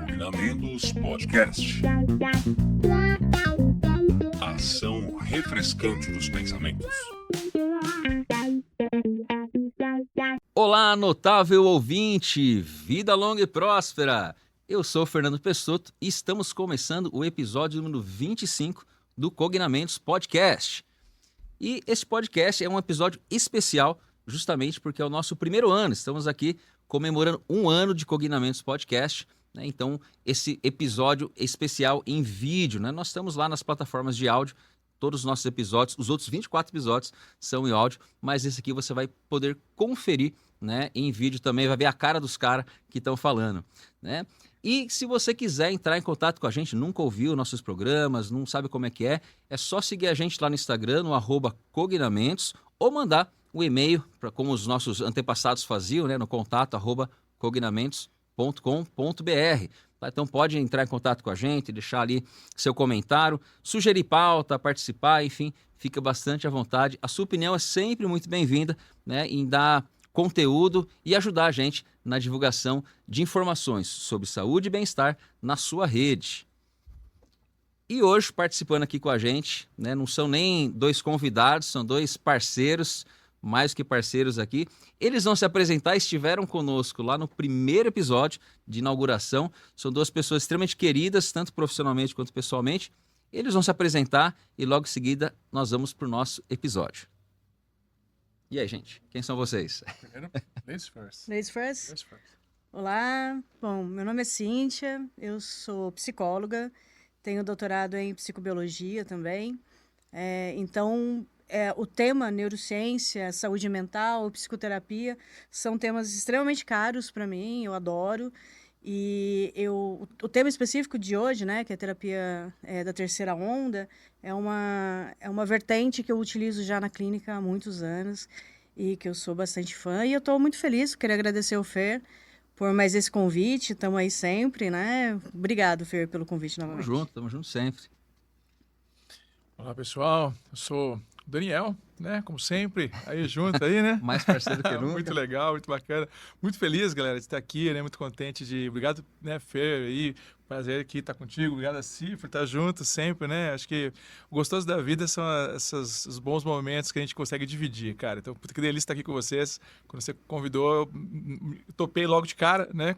Combinamentos Podcast. Ação refrescante dos pensamentos. Olá, notável ouvinte! Vida longa e próspera! Eu sou o Fernando Pessotto e estamos começando o episódio número 25 do Cognamentos Podcast. E esse podcast é um episódio especial justamente porque é o nosso primeiro ano. Estamos aqui comemorando um ano de Cognamentos Podcast, né? Então, esse episódio especial em vídeo, né? Nós estamos lá nas plataformas de áudio, todos os nossos episódios, os outros 24 episódios são em áudio, mas esse aqui você vai poder conferir, né, em vídeo também, vai ver a cara dos caras que estão falando, né? E se você quiser entrar em contato com a gente, nunca ouviu nossos programas, não sabe como é só seguir a gente lá no Instagram, no @cognamentos, ou mandar um e-mail, como os nossos antepassados faziam, né, no contato @cognamentos.com.br. Tá? Então pode entrar em contato com a gente, deixar ali seu comentário, sugerir pauta, participar, enfim, fica bastante à vontade. A sua opinião é sempre muito bem-vinda, né, em dar conteúdo e ajudar a gente na divulgação de informações sobre saúde e bem-estar na sua rede. E hoje, participando aqui com a gente, né, não são nem dois convidados, são dois parceiros, mais que parceiros aqui. Eles vão se apresentar, estiveram conosco lá no primeiro episódio de inauguração. São duas pessoas extremamente queridas, tanto profissionalmente quanto pessoalmente. Eles vão se apresentar e logo em seguida nós vamos para o nosso episódio. E aí, gente, quem são vocês? Ladies first. Ladies first? Ladies first. Olá, bom, meu nome é Cíntia, eu sou psicóloga, tenho doutorado em psicobiologia também. Então, o tema neurociência, saúde mental, psicoterapia, são temas extremamente caros para mim, eu adoro. E o tema específico de hoje, né, que é a terapia da terceira onda, é uma vertente que eu utilizo já na clínica há muitos anos e que eu sou bastante fã. E eu estou muito feliz, queria agradecer ao Fer por mais esse convite, estamos aí sempre, né? Obrigado, Fer, pelo convite novamente. Tamo junto sempre. Olá, pessoal. Eu sou o Daniel, né? Como sempre, aí junto aí, né? Mais parceiro que nunca. Muito legal, muito bacana. Muito feliz, galera, de estar aqui, né? Muito contente de... Obrigado, né, Fer, aí. Prazer aqui estar contigo. Obrigado a Si por estar junto sempre, né? Acho que o gostoso da vida são os bons momentos que a gente consegue dividir, cara. Então, puta que delícia estar aqui com vocês. Quando você convidou, eu topei logo de cara, né?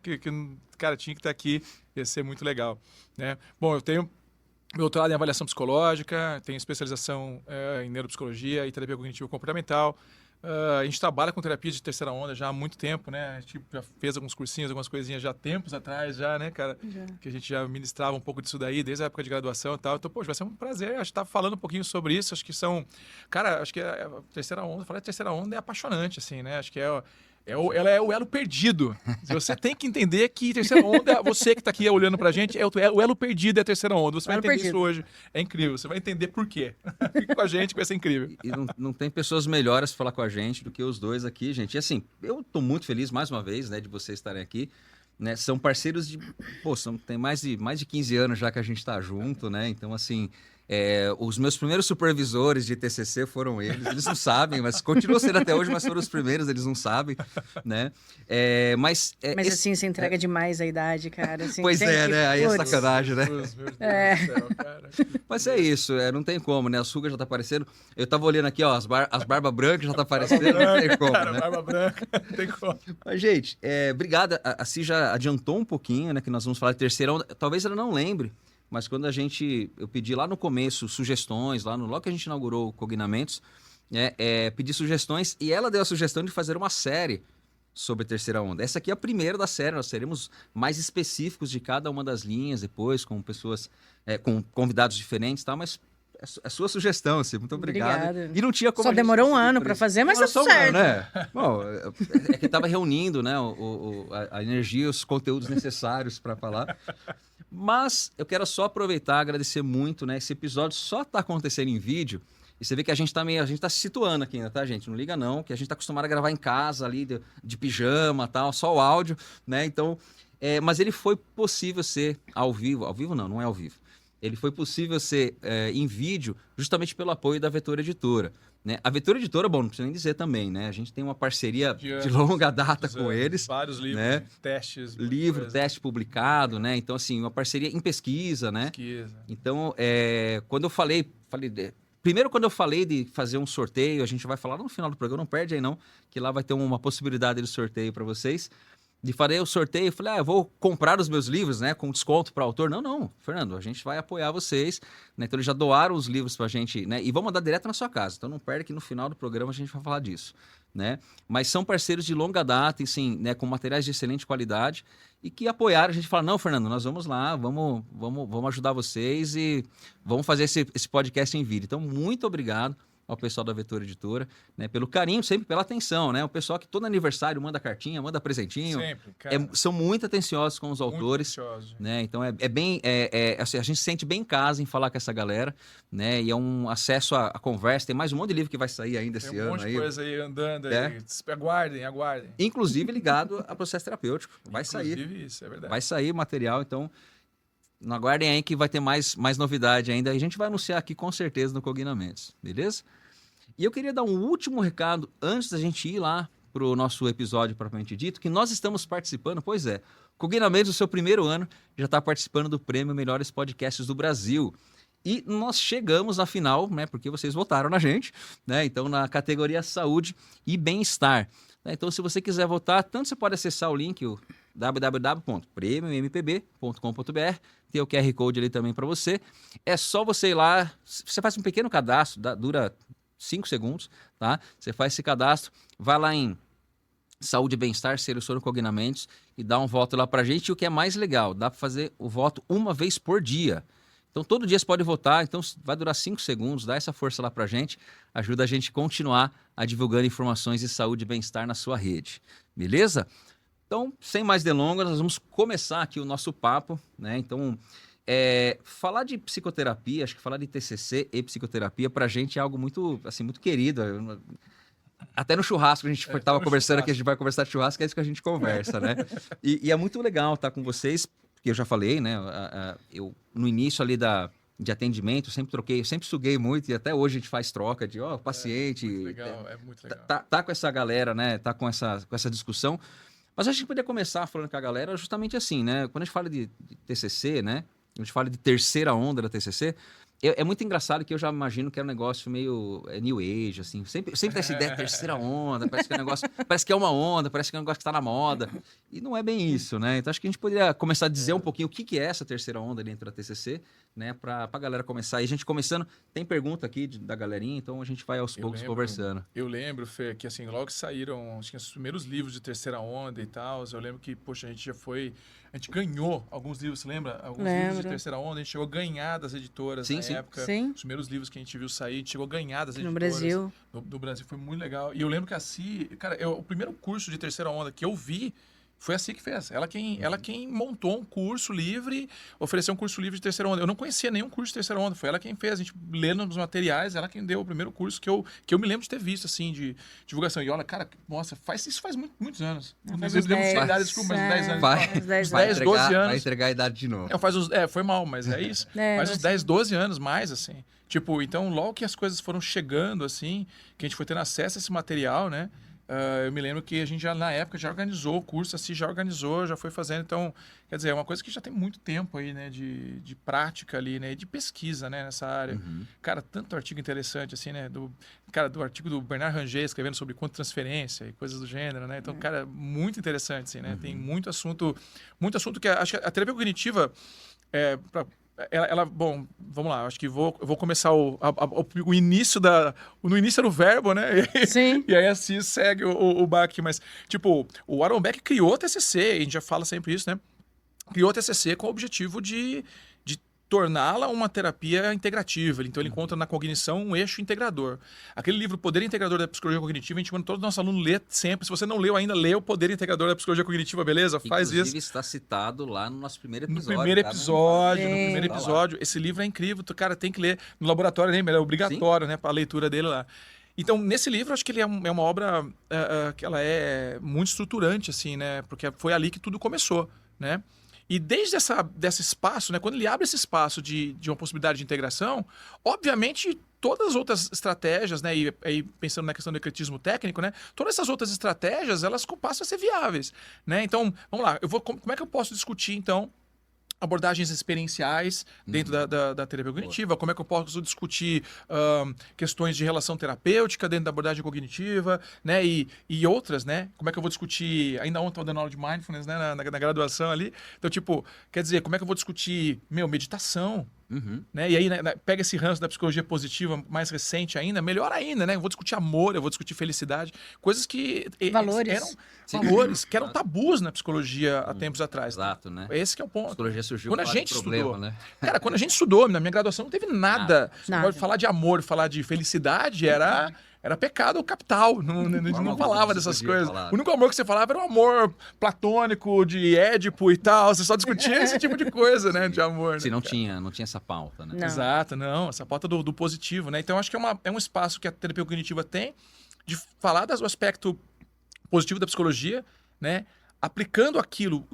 Cara, tinha que estar aqui. Ia ser muito legal, né? Bom, eu tenho doutorado em avaliação psicológica, tenho especialização em neuropsicologia e terapia cognitivo-comportamental. A gente trabalha com terapia de terceira onda já há muito tempo, né? A gente já fez alguns cursinhos, algumas coisinhas já tempos atrás, já, né, cara? Já. Que a gente já ministrava um pouco disso daí, desde a época de graduação e tal. Então, poxa, vai ser um prazer, acho que tá falando um pouquinho sobre isso. Acho que são... Cara, acho que a terceira onda, falar de terceira onda é apaixonante, assim, né? Acho que ela é o elo perdido. Você tem que entender que terceira onda, você que está aqui olhando pra gente, o elo perdido é a terceira onda. Você vai entender isso hoje. É incrível. Você vai entender por quê. Fique com a gente que vai ser incrível. E não tem pessoas melhores para falar com a gente do que os dois aqui, gente. E assim, eu estou muito feliz mais uma vez, né, de vocês estarem aqui. Né? São parceiros de... Pô, tem mais de 15 anos já que a gente está junto, né? Então, assim... os meus primeiros supervisores de TCC foram eles não sabem, mas continuam sendo até hoje, mas foram os primeiros, eles não sabem, né? Mas assim, você entrega demais a idade, cara. Assim, pois né? Aí é sacanagem, né? Meu Deus do céu, cara. Mas é isso, não tem como, né? A Suga já tá aparecendo. Eu tava olhando aqui, ó, as barbas brancas já tá aparecendo, não tem como, cara, né? Barba branca, não tem como. Mas, gente, obrigado. A Si já adiantou um pouquinho, né? Que nós vamos falar de terceira onda. Talvez ela não lembre, mas quando eu pedi lá no começo sugestões, logo que a gente inaugurou o Cognamentos, pedi sugestões e ela deu a sugestão de fazer uma série sobre terceira onda. Essa aqui é a primeira da série, nós seremos mais específicos de cada uma das linhas depois, com pessoas, com convidados diferentes, tá? Mas é sua sugestão, assim, muito obrigado. Obrigada. E não tinha como Só demorou um ano para fazer, mas tá tudo certo. Né? Bom, é que estava reunindo, né, a energia, os conteúdos necessários para falar. Mas eu quero só aproveitar e agradecer muito, né? Esse episódio só está acontecendo em vídeo. E você vê que a gente tá se situando aqui ainda, tá, gente? Não liga não, que a gente tá acostumado a gravar em casa ali, de pijama e tal, só o áudio, né? Então, mas ele foi possível ser ao vivo não é ao vivo. Ele foi possível ser em vídeo justamente pelo apoio da Vetor Editora. né? A Vetor Editora, bom, não precisa nem dizer também, né? A gente tem uma parceria De de longa data com anos, eles. Vários livros, né? testes. Livro, teste publicado, né? Então, assim, uma parceria em pesquisa, né? Pesquisa. Então, quando eu falei... Primeiro, quando eu falei de fazer um sorteio, a gente vai falar no final do programa, não perde aí não, que lá vai ter uma possibilidade de sorteio para vocês. De fazer o sorteio, eu falei, eu vou comprar os meus livros, né, com desconto para autor. Não, Fernando, a gente vai apoiar vocês, né? Então eles já doaram os livros para a gente, né, e vão mandar direto na sua casa. Então não perde que no final do programa a gente vai falar disso, né? Mas são parceiros de longa data, e sim, né, com materiais de excelente qualidade e que apoiaram. A gente fala, não, Fernando, nós vamos lá, vamos ajudar vocês e vamos fazer esse podcast em vídeo. Então muito obrigado ao pessoal da Vetor Editora, né, pelo carinho, sempre pela atenção, né? O pessoal que todo aniversário manda cartinha, manda presentinho. Sempre, cara. São muito atenciosos com os autores, né? Então assim, a gente se sente bem em casa em falar com essa galera, né? E é um acesso à conversa. Tem mais um monte de livro que vai sair ainda esse ano. Tem um monte de coisa aí andando aí. Aguardem. Inclusive ligado a processo terapêutico. Vai sair. Inclusive isso, é verdade. Vai sair material, então não aguardem aí que vai ter mais novidade ainda. A gente vai anunciar aqui com certeza no Cognamentos, beleza? E eu queria dar um último recado antes da gente ir lá para o nosso episódio propriamente dito, que nós estamos participando, pois é, Cognamentos, o seu primeiro ano, já está participando do Prêmio Melhores Podcasts do Brasil. E nós chegamos na final, né, porque vocês votaram na gente, né? Então na categoria Saúde e Bem-Estar. Então se você quiser votar, tanto você pode acessar o link, o www.premiompb.com.br, tem o QR Code ali também para você. É só você ir lá, você faz um pequeno cadastro, dura 5 segundos, tá? Você faz esse cadastro, vai lá em Saúde e Bem-Estar, seleciona o Cognamentos e dá um voto lá pra gente. E o que é mais legal, dá para fazer o voto uma vez por dia. Então todo dia você pode votar, então vai durar 5 segundos, dá essa força lá pra gente, ajuda a gente a continuar a divulgando informações de saúde e bem-estar na sua rede, beleza? Então, sem mais delongas, nós vamos começar aqui o nosso papo, né? Então, falar de psicoterapia, acho que falar de TCC e psicoterapia pra gente é algo muito, assim, muito querido. Até no churrasco, a gente estava conversando aqui, a gente vai conversar de churrasco, é isso que a gente conversa, né? E é muito legal estar com vocês, porque eu já falei, né? Eu, no início ali de atendimento, eu sempre suguei muito, e até hoje a gente faz troca de, paciente. Muito legal, é muito legal. Tá com essa galera, né? Tá com essa discussão. Mas a gente poderia começar falando com a galera justamente assim, né? Quando a gente fala de TCC, né? A gente fala de terceira onda da TCC, é muito engraçado que eu já imagino que é um negócio meio New Age, assim. Sempre tem essa ideia de terceira onda, parece que é um negócio, parece que é uma onda, parece que é um negócio que está na moda. E não é bem isso, né? Então acho que a gente poderia começar a dizer um pouquinho o que é essa terceira onda dentro da TCC, né? Para a galera começar. E a gente começando, tem pergunta aqui da galerinha, então a gente vai aos poucos conversando. Eu lembro, Fê, que assim, logo que saíram, acho que os primeiros livros de terceira onda e tal, eu lembro que, poxa, a gente ganhou alguns livros, você lembra? Alguns livros de terceira onda, a gente chegou a ganhar das editoras na época. Sim. Os primeiros livros que a gente viu sair, a gente chegou a ganhar das editoras. No Brasil. No Brasil, foi muito legal. E eu lembro que a Si, cara, o primeiro curso de terceira onda que eu vi foi a Si que fez. Ela quem montou um curso livre, ofereceu um curso livre de terceira onda. Eu não conhecia nenhum curso de terceira onda, foi ela quem fez. A gente lendo os materiais, ela quem deu o primeiro curso que eu me lembro de ter visto, assim, de divulgação. E olha, cara, nossa, isso faz muitos anos. Faz uns 10 anos. Faz 10, 12 anos. Vai entregar a idade de novo. Foi mal, mas é isso. Faz uns 10, 12 anos mais, assim. Tipo, então, logo que as coisas foram chegando, assim, que a gente foi tendo acesso a esse material, né? Eu me lembro que a gente já, na época, já organizou o curso, assim, já foi fazendo. Então, quer dizer, é uma coisa que já tem muito tempo aí, né? De prática ali, né? E de pesquisa, né? Nessa área. Cara, tanto artigo interessante, assim, né? Do artigo do Bernard Ranger escrevendo sobre transferência e coisas do gênero, né? Então, cara, muito interessante, assim, né? Tem muito assunto que acho que a terapia cognitiva bom, vamos lá, acho que vou começar o início no início era o verbo, né? Sim. E aí assim segue o Bach, mas tipo, o Aaron Beck criou o TCC, a gente já fala sempre isso, né? Criou o TCC com o objetivo de torná-la uma terapia integrativa. Então ele encontra na cognição um eixo integrador. Aquele livro Poder Integrador da Psicologia Cognitiva, a gente manda todo nosso aluno ler sempre. Se você não leu ainda, lê o Poder Integrador da Psicologia Cognitiva, beleza? Faz isso. Inclusive está citado lá no nosso primeiro episódio. No primeiro episódio. Esse livro é incrível, cara, tem que ler. No laboratório, né? É obrigatório, né? Para a leitura dele lá. Então, nesse livro, acho que ele é uma obra que ela é muito estruturante, assim, né? Porque foi ali que tudo começou, né? E desde desse espaço, né, quando ele abre esse espaço de uma possibilidade de integração, obviamente todas as outras estratégias, né? E aí pensando na questão do ecletismo técnico, né? Todas essas outras estratégias, elas passam a ser viáveis, né? Então, vamos lá, como é que eu posso discutir, então, abordagens experienciais dentro da terapia cognitiva, como é que eu posso discutir questões de relação terapêutica dentro da abordagem cognitiva, né, e outras, né, como é que eu vou discutir, ainda ontem eu estava dando aula de mindfulness, né, na graduação ali, então, tipo, quer dizer, como é que eu vou discutir, meditação, né, e aí pega esse ranço da psicologia positiva mais recente ainda, melhor ainda, né, eu vou discutir amor, eu vou discutir felicidade, coisas que Valores. valores que eram tabus na psicologia há tempos atrás. Exato, né? Esse que é o ponto. A psicologia surgiu Quando a por gente problema, estudou, né? cara, quando a gente estudou, na minha graduação não teve nada. Nada. Falar de amor, falar de felicidade era pecado capital. Não falava dessas coisas. O único amor que você falava era o amor platônico de Édipo e tal. Você só discutia esse tipo de coisa, né, de amor. Se né, não tinha essa pauta, né? Não. Exato, não. Essa pauta do positivo, né? Então, acho que é um espaço que a terapia cognitiva tem de falar do aspecto positivo da psicologia, né? Aplicando aquilo,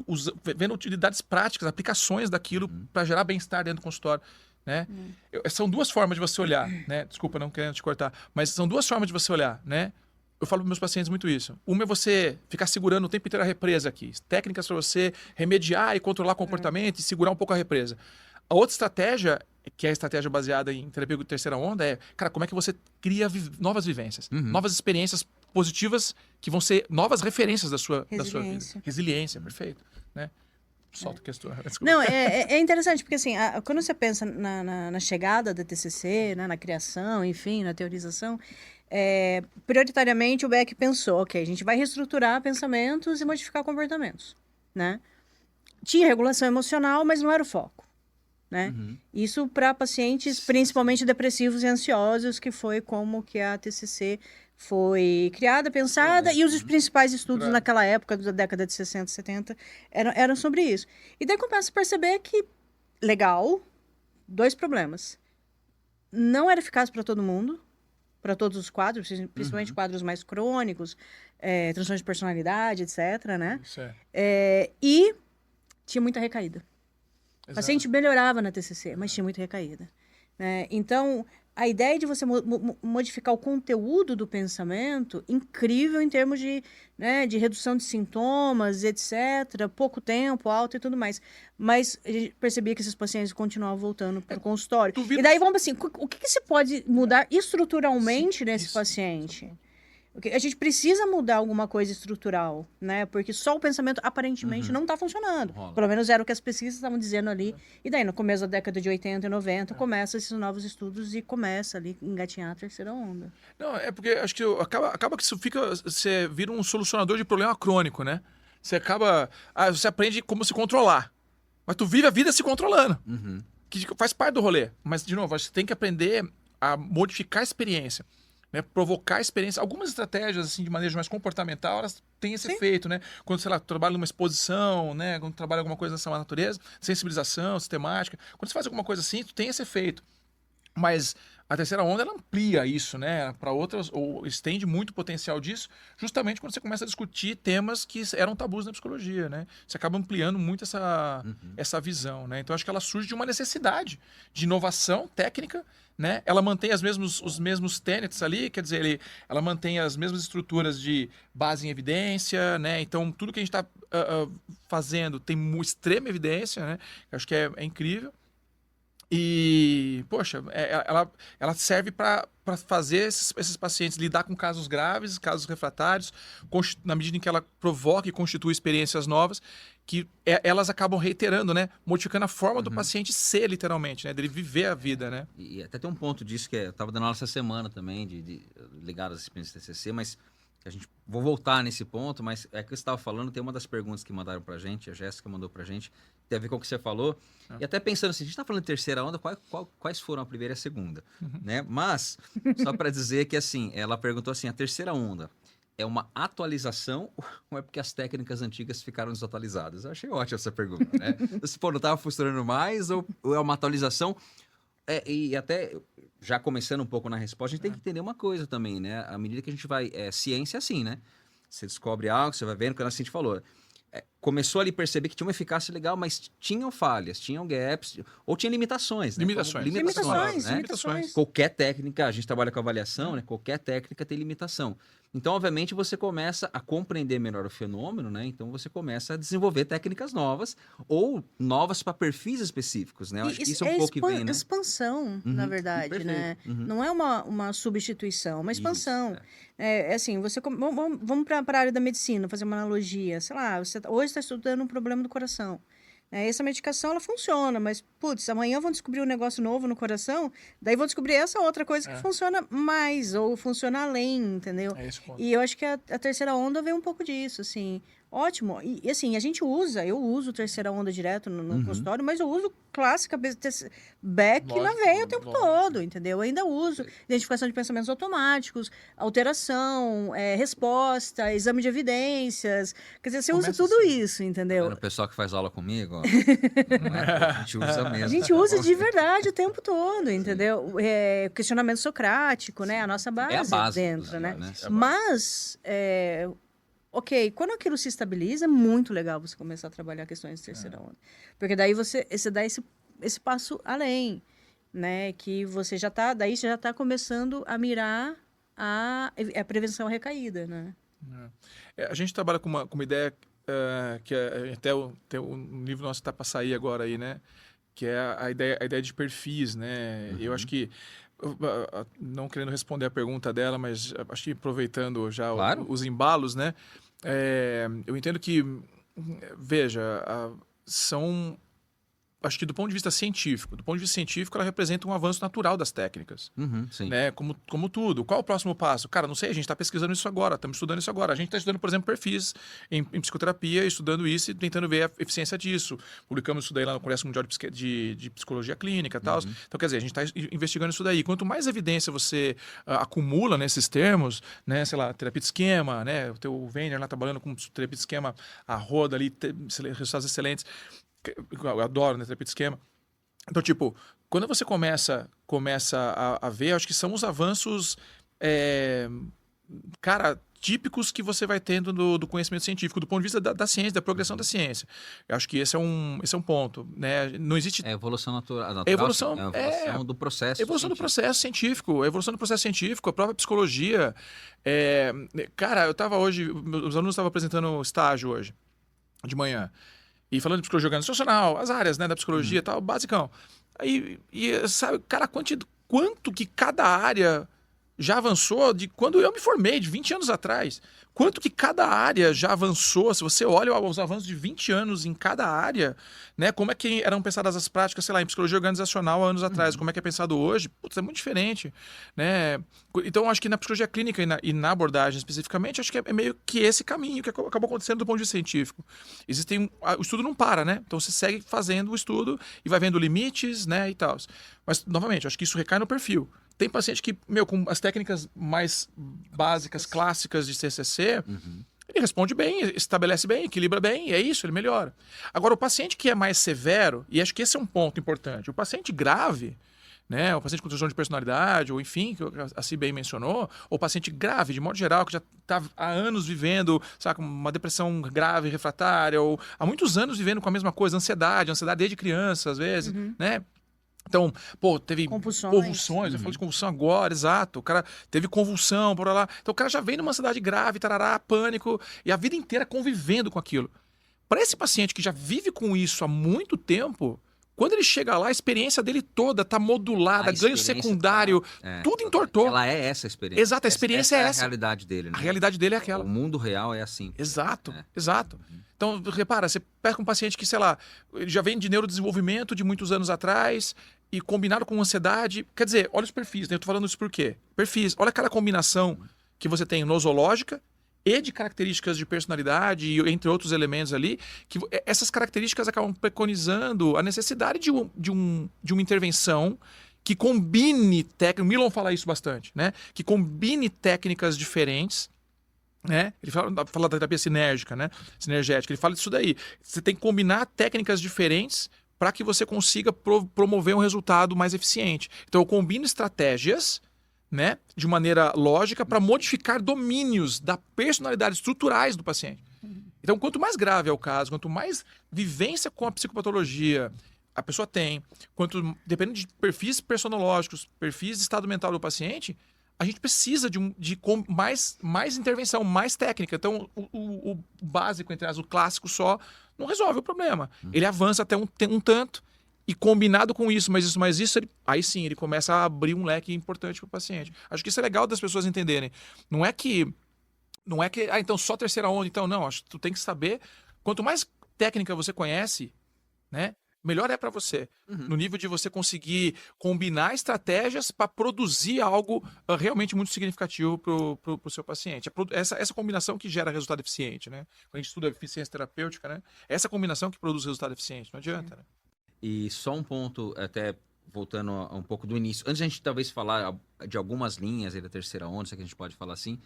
vendo utilidades práticas, aplicações daquilo para gerar bem-estar dentro do consultório, né? São duas formas de você olhar, né? Desculpa, não querendo te cortar, mas são duas formas de você olhar, né? Eu falo para meus pacientes muito isso. Uma é você ficar segurando o tempo inteiro a represa aqui. Técnicas para você remediar e controlar o comportamento e segurar um pouco a represa. A outra estratégia, que é a estratégia baseada em terapia de terceira onda, é, cara, como é que você cria novas vivências, novas experiências positivas que vão ser novas referências da sua vida. Resiliência, perfeito. Né? Solta a questão. Não, é interessante, porque assim, quando você pensa na chegada da TCC, né, na criação, enfim, na teorização, prioritariamente o Beck pensou, ok, a gente vai reestruturar pensamentos e modificar comportamentos, né? Tinha regulação emocional, mas não era o foco, né? Isso para pacientes principalmente depressivos e ansiosos, que foi como que a TCC foi criada, pensada, e os principais estudos naquela época, da década de 60, 70, eram sobre isso. E daí começa a perceber que, legal, dois problemas. Não era eficaz para todo mundo, para todos os quadros, principalmente quadros mais crônicos, transtornos de personalidade, etc., né? E tinha muita recaída. O paciente melhorava na TCC, mas tinha muita recaída. Então, a ideia de você modificar o conteúdo do pensamento, incrível em termos de redução de sintomas, etc., pouco tempo, alta e tudo mais. Mas a gente percebia que esses pacientes continuavam voltando para o consultório. E daí vamos assim, o que se pode mudar estruturalmente nesse paciente? A gente precisa mudar alguma coisa estrutural, né? Porque só o pensamento aparentemente não está funcionando. Pelo menos era o que as pesquisas estavam dizendo ali. E daí, no começo da década de 80 e 90, começam esses novos estudos e começa ali a engatinhar a terceira onda. Não, é porque acho que acaba que você vira um solucionador de problema crônico, né? Você acaba... você aprende como se controlar. Mas tu vive a vida se controlando. Que faz parte do rolê. Mas, de novo, você tem que aprender a modificar a experiência. Né, provocar a experiência. Algumas estratégias assim, de manejo mais comportamental, elas têm esse efeito, né? Quando, sei lá, tu trabalha numa exposição, né? Quando tu trabalha alguma coisa dessa natureza, sensibilização, sistemática. Quando você faz alguma coisa assim, tu tem esse efeito. Mas a terceira onda, ela amplia isso, né? Para outras, ou estende muito o potencial disso, justamente quando você começa a discutir temas que eram tabus na psicologia, né? Você acaba ampliando muito essa visão, né? Então, acho que ela surge de uma necessidade de inovação técnica, né? Ela mantém os mesmos tenets ali, quer dizer, ela mantém as mesmas estruturas de base em evidência, né? Então, tudo que a gente está fazendo tem uma extrema evidência, né? Eu acho que é incrível. E, poxa, ela serve para fazer esses pacientes lidar com casos graves, casos refratários, na medida em que ela provoca e constitui experiências novas, que elas acabam reiterando, né? Modificando a forma do paciente ser, literalmente, né? Dele viver a vida, né? E até tem um ponto disso que eu estava dando aula essa semana também, ligado às experiências TCC, mas vou voltar nesse ponto, mas é que você estava falando, tem uma das perguntas que mandaram pra gente, a Jéssica mandou pra gente, tem a ver com o que você falou, e até pensando assim, a gente está falando de terceira onda, quais foram a primeira e a segunda, né? Mas, só para dizer que assim, ela perguntou assim, a terceira onda é uma atualização ou é porque as técnicas antigas ficaram desatualizadas? Eu achei ótima essa pergunta, né? Se não estava funcionando mais ou é uma atualização? E até, já começando um pouco na resposta, a gente tem que entender uma coisa também, né? À medida que a gente vai... ciência é assim, né? Você descobre algo, você vai vendo, como a gente falou. começou ali a perceber que tinha uma eficácia legal, mas tinham falhas, tinham gaps, ou tinha limitações, né? Limitações. Limitações. Qualquer técnica, a gente trabalha com avaliação, né? Qualquer técnica tem limitação. Então, obviamente, você começa a compreender melhor o fenômeno, né? Então, você começa a desenvolver técnicas novas ou novas para perfis específicos, né? Eu acho que isso é um pouco que vem, né? Expansão, na verdade, perfeito. né? Não é uma substituição, é uma expansão. Isso, É assim, vamos para a área da medicina, fazer uma analogia. Sei lá, você hoje está estudando um problema do coração. Essa medicação, ela funciona, mas, putz, amanhã vão descobrir um negócio novo no coração, daí vão descobrir essa outra coisa que funciona mais, ou funciona além, entendeu? É esse o ponto. E eu acho que a terceira onda vem um pouco disso, assim. Ótimo. E assim, eu uso terceira onda direto no consultório, mas eu uso clássica back na Lógico, veia o tempo lógico. todo, entendeu? Eu ainda uso identificação de pensamentos automáticos, alteração, resposta, exame de evidências. Quer dizer, você usa Começa tudo assim. isso, entendeu? O pessoal que faz aula comigo, ó, a gente usa mesmo. A gente usa de verdade o tempo todo, entendeu? Questionamento socrático, né? A nossa base, É a base, dentro, né? inclusive, Mas, ok, quando aquilo se estabiliza, é muito legal você começar a trabalhar questões de terceira onda. Porque daí você dá esse passo além, né? Que você já tá começando a mirar a prevenção à recaída, né? A gente trabalha com uma ideia que até o livro nosso está para sair agora aí, né? Que é a ideia de perfis, né? Eu acho que, não querendo responder a pergunta dela, mas acho que aproveitando já Claro. os embalos, né? Eu entendo que, veja, são... Acho que do ponto de vista científico, ela representa um avanço natural das técnicas. Sim. Né? Como tudo. Qual o próximo passo? Cara, não sei, a gente está pesquisando isso agora, estamos estudando isso agora. A gente está estudando, por exemplo, perfis em psicoterapia, estudando isso e tentando ver a eficiência disso. Publicamos isso daí lá no Congresso Mundial de Psicologia Clínica e tal. Então, quer dizer, a gente está investigando isso daí. Quanto mais evidência você acumula nesses termos, né? Sei lá, terapia de esquema, né? O teu Weiner lá trabalhando com terapia de esquema, a roda ali, resultados excelentes. Eu adoro, né, terapia de esquema. Então, tipo, quando você começa a ver, acho que são os avanços, cara, típicos que você vai tendo do conhecimento científico, do ponto de vista da ciência, da progressão da ciência. Eu acho que esse é um ponto, né? Não existe... É evolução natural. Evolução do processo. Evolução do processo científico, a própria psicologia. Cara, eu estava hoje, os alunos estavam apresentando estágio hoje, de manhã. E falando de psicologia organizacional, as áreas, né, da psicologia e tal, basicão. E sabe, cara, quanto que cada área já avançou de quando eu me formei, de 20 anos atrás. Quanto que cada área já avançou, se você olha os avanços de 20 anos em cada área, né, como é que eram pensadas as práticas, sei lá, em psicologia organizacional há anos atrás, como é que é pensado hoje, putz, é muito diferente, né? Então, acho que na psicologia clínica e na abordagem especificamente, acho que é meio que esse caminho que acabou acontecendo do ponto de vista científico. O estudo não para, né? Então, você segue fazendo o estudo e vai vendo limites, né, e tal. Mas, novamente, acho que isso recai no perfil. Tem paciente que, com as técnicas mais básicas, clássicas de CCC, ele responde bem, estabelece bem, equilibra bem, e é isso, ele melhora. Agora, o paciente que é mais severo, e acho que esse é um ponto importante, o paciente grave, né, o paciente com transtorno de personalidade, ou enfim, que a Si bem mencionou, ou o paciente grave, de modo geral, que já está há anos vivendo, sabe, uma depressão grave, refratária, ou há muitos anos vivendo com a mesma coisa, ansiedade desde criança, às vezes, né? Então, teve convulsões, eu falo de convulsão agora, exato. O cara teve convulsão, por lá. Então, o cara já vem numa ansiedade grave, tarará, pânico, e a vida inteira convivendo com aquilo. Para esse paciente que já vive com isso há muito tempo, quando ele chega lá, a experiência dele toda está modulada, ganho secundário, tudo entortou. Ela é essa experiência. Exato, a experiência é essa. A realidade dele, né? A realidade dele é aquela. O mundo real é assim. Exato, exato. Então, repara, você pega um paciente que, sei lá, já vem de neurodesenvolvimento de muitos anos atrás e combinado com ansiedade. Quer dizer, olha os perfis, né? Eu tô falando isso por quê? Perfis, olha aquela combinação que você tem nosológica e de características de personalidade, e entre outros elementos ali, que essas características acabam preconizando a necessidade de uma intervenção que combine técnicas, Milon fala isso bastante, né? Que combine técnicas diferentes, né? Ele fala da terapia sinérgica, né? Sinergética, ele fala disso daí. Você tem que combinar técnicas diferentes para que você consiga promover um resultado mais eficiente. Então eu combino estratégias, né, de maneira lógica para modificar domínios da personalidade estruturais do paciente. Então, quanto mais grave é o caso, quanto mais vivência com a psicopatologia a pessoa tem, dependendo de perfis personológicos, perfis de estado mental do paciente, a gente precisa de mais intervenção, mais técnica. Então, o básico, entre aspas, o clássico só, não resolve o problema. Ele avança até um tanto, e combinado com isso, mais isso, aí sim, ele começa a abrir um leque importante para o paciente. Acho que isso é legal das pessoas entenderem. Não é que, então só terceira onda, então não. Acho que tu tem que saber, quanto mais técnica você conhece, né? Melhor é para você, no nível de você conseguir combinar estratégias para produzir algo realmente muito significativo para o seu paciente. Essa combinação que gera resultado eficiente, né? Quando a gente estuda eficiência terapêutica, né? Essa combinação que produz resultado eficiente, não adianta, né? E só um ponto, até voltando a um pouco do início, antes de a gente talvez falar de algumas linhas aí da terceira onda, se é que a gente pode falar assim,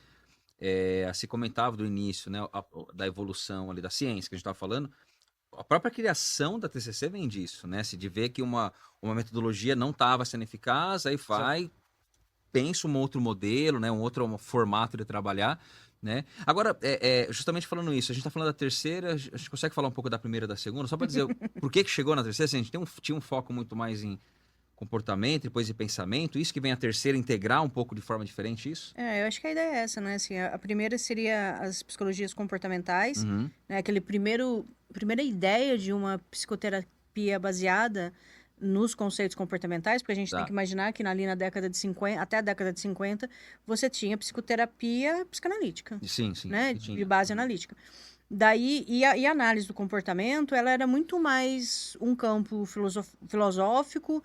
se comentava do início, né, da evolução ali da ciência que a gente estava falando. A própria criação da TCC vem disso, né? De ver que uma metodologia não estava sendo eficaz, aí pensa um outro modelo, né? Um outro formato de trabalhar, né? Agora, justamente falando isso, a gente está falando da terceira, a gente consegue falar um pouco da primeira e da segunda, só para dizer por que chegou na terceira, assim, a gente tinha um foco muito mais em comportamento, depois em pensamento, isso que vem a terceira integrar um pouco de forma diferente isso? Eu acho que a ideia é essa, né? Assim, a primeira seria as psicologias comportamentais, né? Primeira ideia de uma psicoterapia baseada nos conceitos comportamentais, porque a gente tem que imaginar que ali na década de 50, até a década de 50, você tinha psicoterapia psicanalítica. Sim, né? De base analítica. Daí, e a análise do comportamento, ela era muito mais um campo filosófico,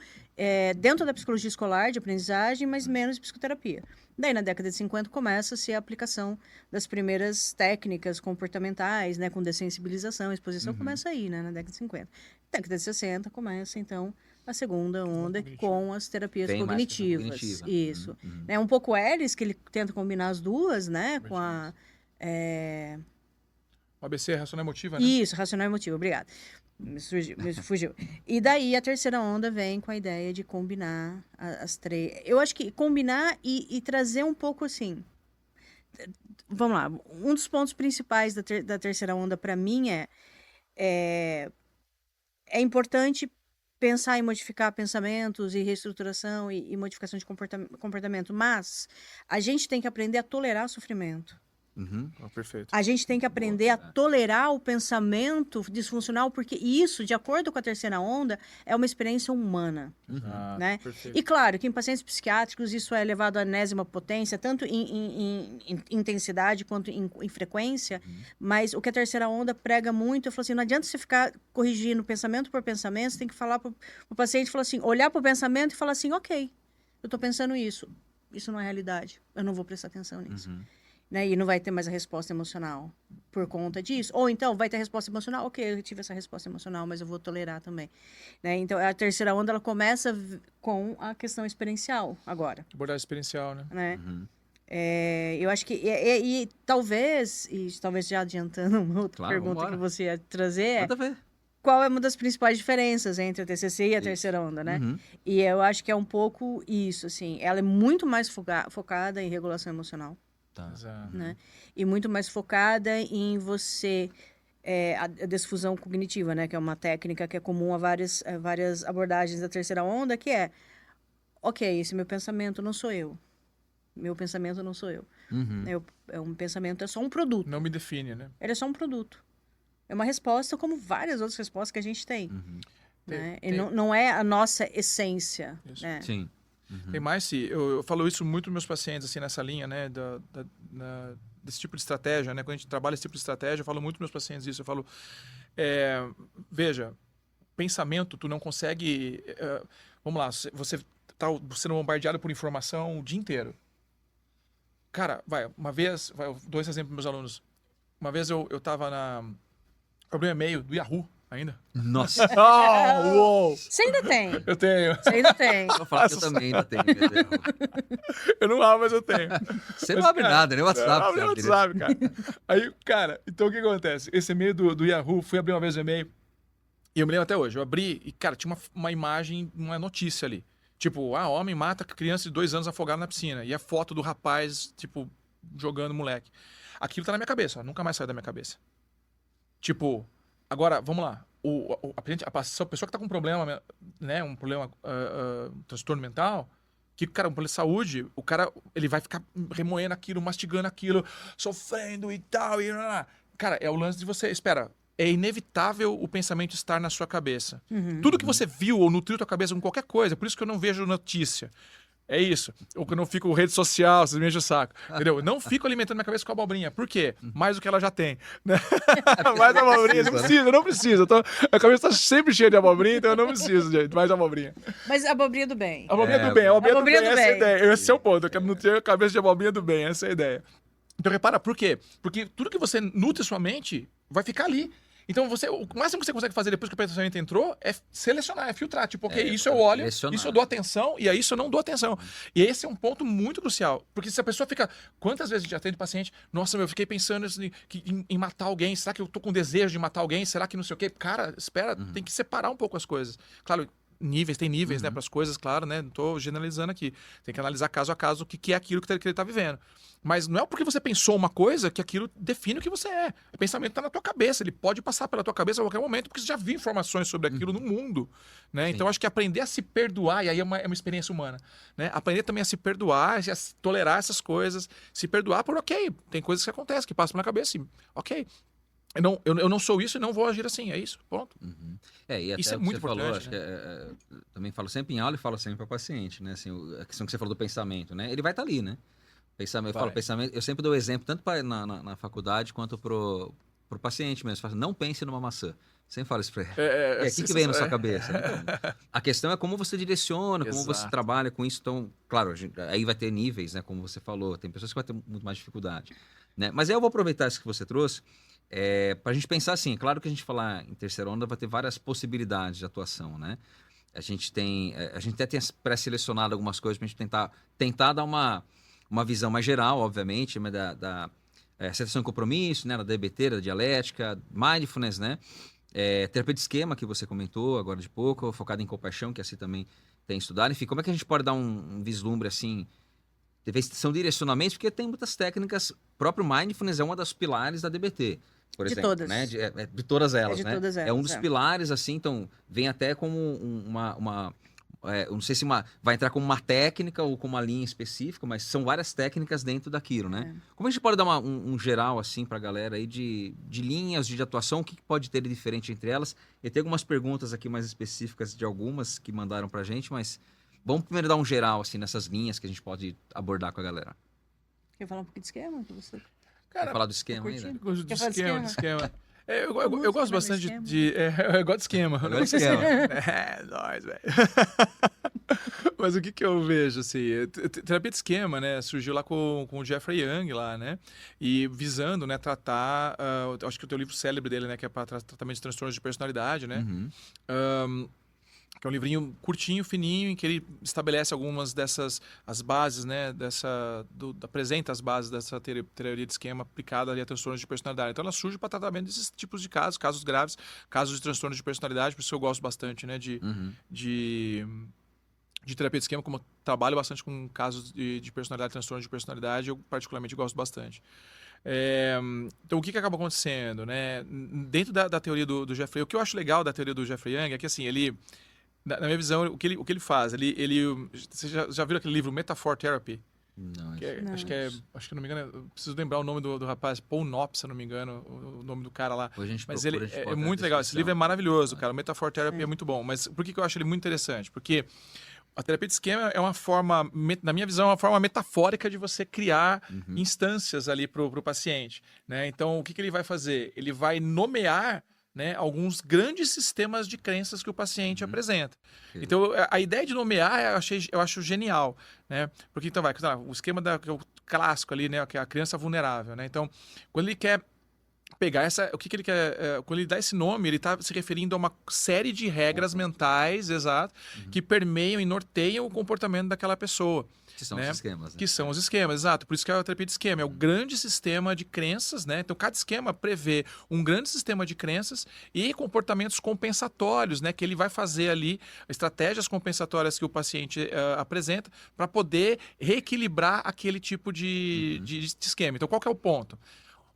dentro da psicologia escolar, de aprendizagem, mas menos de psicoterapia. Daí, na década de 50, começa-se a aplicação das primeiras técnicas comportamentais, né, com dessensibilização, exposição, começa aí, né, na década de 50. Na década de 60, começa, então, a segunda onda com as terapias cognitivas. Isso. É um pouco Ellis, que ele tenta combinar as duas, né, com a... O ABC, racional emotiva, né? Isso, racional emotiva, obrigada. Me fugiu. E daí a terceira onda vem com a ideia de combinar as três. Eu acho que combinar e trazer um pouco assim. Vamos lá. Um dos pontos principais da terceira onda para mim é importante pensar em modificar pensamentos e reestruturação e modificação de comportamento, mas a gente tem que aprender a tolerar sofrimento. Perfeito. A gente tem que aprender a tolerar o pensamento disfuncional, porque isso, de acordo com a terceira onda, é uma experiência humana. Né? E claro que em pacientes psiquiátricos isso é elevado à enésima potência, tanto em intensidade quanto em frequência, mas o que a terceira onda prega muito, eu falo assim, não adianta você ficar corrigindo pensamento por pensamento, você tem que falar para o paciente, falar assim, olhar para o pensamento e falar assim, ok, eu estou pensando isso não é realidade, eu não vou prestar atenção nisso. Né? E não vai ter mais a resposta emocional por conta disso. Ou então, vai ter a resposta emocional, ok, eu tive essa resposta emocional, mas eu vou tolerar também. Né? Então, a terceira onda, ela começa com a questão experiencial agora. Abordagem experiencial, né? Eu acho que, e talvez já adiantando uma outra pergunta que você ia trazer, qual é uma das principais diferenças entre a TCC e a terceira onda, né? E eu acho que é um pouco isso, assim, ela é muito mais focada em regulação emocional. Né? E muito mais focada em você a desfusão cognitiva, né? Que é uma técnica que é comum a várias abordagens da terceira onda, que ok, esse meu pensamento não sou eu. Meu pensamento não sou eu. Um pensamento é só um produto. Não me define, né? Ele é só um produto. É uma resposta como várias outras respostas que a gente tem. Né? Não é a nossa essência. Né? Sim. Tem mais, eu falo isso muito para meus pacientes, assim, nessa linha, né, desse tipo de estratégia, né, quando a gente trabalha esse tipo de estratégia, eu falo muito para meus pacientes isso, eu falo, veja, pensamento, tu não consegue, vamos lá, você está sendo bombardeado por informação o dia inteiro. Cara, dou esse exemplo para meus alunos. Uma vez eu estava abri um e-mail do Yahoo, ainda. Nossa. Uou! Você ainda tem. Eu tenho. Você ainda tem. Eu falo que eu também ainda tenho. Eu não abro, mas eu tenho. Você não abre nada, nem WhatsApp. Não abre WhatsApp, cara. Aí, cara, então o que acontece? Esse e-mail do Yahoo, fui abrir uma vez o e-mail, e eu me lembro até hoje, eu abri e, cara, tinha uma imagem, uma notícia ali. Tipo, homem mata criança de 2 anos afogada na piscina. E a foto do rapaz, tipo, jogando moleque. Aquilo tá na minha cabeça, nunca mais saiu da minha cabeça. Tipo, agora, vamos lá. A pessoa que está com um problema, né? Um problema, um transtorno mental, que, cara, um problema de saúde, o cara, ele vai ficar remoendo aquilo, mastigando aquilo, sofrendo e tal. Cara, é o lance de você... Espera, é inevitável o pensamento estar na sua cabeça. Tudo que você viu ou nutriu tua cabeça com qualquer coisa, por isso que eu não vejo notícia. É isso. Ou que eu não fico com rede social, vocês me enchem o saco. Entendeu? Não fico alimentando minha cabeça com abobrinha. Por quê? Mais do que ela já tem. Né? Mais abobrinha. Não precisa. A cabeça está sempre cheia de abobrinha, então eu não preciso de mais abobrinha. Mas a abobrinha do bem. A abobrinha do bem. A abobrinha do bem. Essa é a ideia. Esse é o ponto. Eu quero nutrir a cabeça de abobrinha do bem. Essa é a ideia. Então repara, por quê? Porque tudo que você nutre sua mente vai ficar ali. Então, o máximo que você consegue fazer depois que o pensamento entrou é selecionar, é filtrar. Tipo, ok, isso eu olho, isso eu dou atenção, e a isso eu não dou atenção. E esse é um ponto muito crucial. Porque se a pessoa fica... Quantas vezes já atende paciente? Nossa, eu fiquei pensando em matar alguém. Será que eu tô com desejo de matar alguém? Será que não sei o quê? Cara, espera, tem que separar um pouco as coisas. Claro, tem níveis, né, para as coisas, claro, né? Não tô generalizando aqui. Tem que analisar caso a caso o que é aquilo que ele tá vivendo. Mas não é porque você pensou uma coisa que aquilo define o que você é. O pensamento está na tua cabeça, ele pode passar pela tua cabeça a qualquer momento, porque você já viu informações sobre aquilo no mundo. Né? Então, acho que aprender a se perdoar, e aí é uma experiência humana, né? Aprender também a se perdoar, a tolerar essas coisas, se perdoar por, ok, tem coisas que acontecem, que passam pela cabeça, e, ok, eu não sou isso e não vou agir assim, é isso, ponto. E até isso é o que muito você falou, importante, acho que também falo sempre em aula e falo sempre para o paciente, né? Assim, a questão que você falou do pensamento, né? Ele vai estar ali, né? Pensamento, eu falo pensamento, eu sempre dou exemplo tanto na faculdade quanto pro paciente mesmo. Falo, não pense numa maçã. Sempre falo isso para ele. O que vem na sua cabeça? Então, a questão é como você direciona, como você trabalha com isso. Então, claro, aí vai ter níveis, né? Como você falou, tem pessoas que vão ter muito mais dificuldade. Né? Mas aí eu vou aproveitar isso que você trouxe para a gente pensar assim. Claro que a gente falar em terceira onda vai ter várias possibilidades de atuação, né? A gente até tem pré-selecionado algumas coisas para a gente tentar dar uma visão mais geral, obviamente, da aceitação e compromisso, né, da DBT, da dialética, mindfulness, né, terapia de esquema, que você comentou agora de pouco, focada em compaixão, que assim também tem estudado. Enfim, como é que a gente pode dar um vislumbre, assim, são direcionamentos, porque tem muitas técnicas, o próprio mindfulness é uma das pilares da DBT, por exemplo. Todas. Né, de todas elas, né? Todas elas, é um dos pilares, assim, então, vem até como eu não sei se vai entrar como uma técnica ou como uma linha específica, mas são várias técnicas dentro daquilo, né? Como a gente pode dar um geral, assim, pra galera aí de linhas de atuação, o que pode ter de diferente entre elas? Eu tenho algumas perguntas aqui mais específicas de algumas que mandaram pra gente, mas vamos primeiro dar um geral, assim, nessas linhas que a gente pode abordar com a galera. Quer falar um pouquinho de esquema? Quer falar do esquema ainda? Do esquema. Eu gosto bastante eu gosto de esquema. Eu gosto de esquema. Nóis, velho. Mas o que eu vejo, assim, terapia de esquema, né, surgiu lá com o Jeffrey Young lá, né, e visando, né, tratar, acho que o teu livro célebre dele, né, que é para tratamento de transtornos de personalidade, né, que é um livrinho curtinho, fininho, em que ele estabelece algumas as bases, né, apresenta as bases dessa teoria de esquema aplicada ali a transtornos de personalidade. Então ela surge para tratamento desses tipos de casos graves, casos de transtornos de personalidade, por isso eu gosto bastante, né, de terapia de esquema, como eu trabalho bastante com casos de personalidade, transtornos de personalidade, eu particularmente gosto bastante. Então, o que acaba acontecendo, né? Dentro da teoria do Jeffrey, o que eu acho legal da teoria do Jeffrey Young é que, assim, ele, na minha visão, o que ele faz, você já viu aquele livro Metaphor Therapy? Não, acho que não me engano, eu preciso lembrar o nome do rapaz, Paul Knopp, se não me engano, o nome do cara lá. Mas ele é muito legal, esse livro é maravilhoso, cara, o Metaphor Therapy é muito bom, mas por que eu acho ele muito interessante? Porque a terapia de esquema é uma forma, na minha visão, é uma forma metafórica de você criar instâncias ali para o paciente, né? Então, o que ele vai fazer? Ele vai nomear, né, alguns grandes sistemas de crenças que o paciente apresenta. Então, a ideia de nomear eu acho genial, né? Porque, então, o esquema que é o clássico ali, né, que é a criança vulnerável, né? Então, quando ele quer pegar o que ele quer, quando ele dá esse nome, ele está se referindo a uma série de regras mentais, exato, que permeiam e norteiam o comportamento daquela pessoa. Que são os esquemas. Né? Que são os esquemas, exato. Por isso que é a terapia de esquema. É o grande sistema de crenças, né? Então, cada esquema prevê um grande sistema de crenças e comportamentos compensatórios, né? Que ele vai fazer ali, estratégias compensatórias que o paciente apresenta para poder reequilibrar aquele tipo de esquema. Então, qual que é o ponto?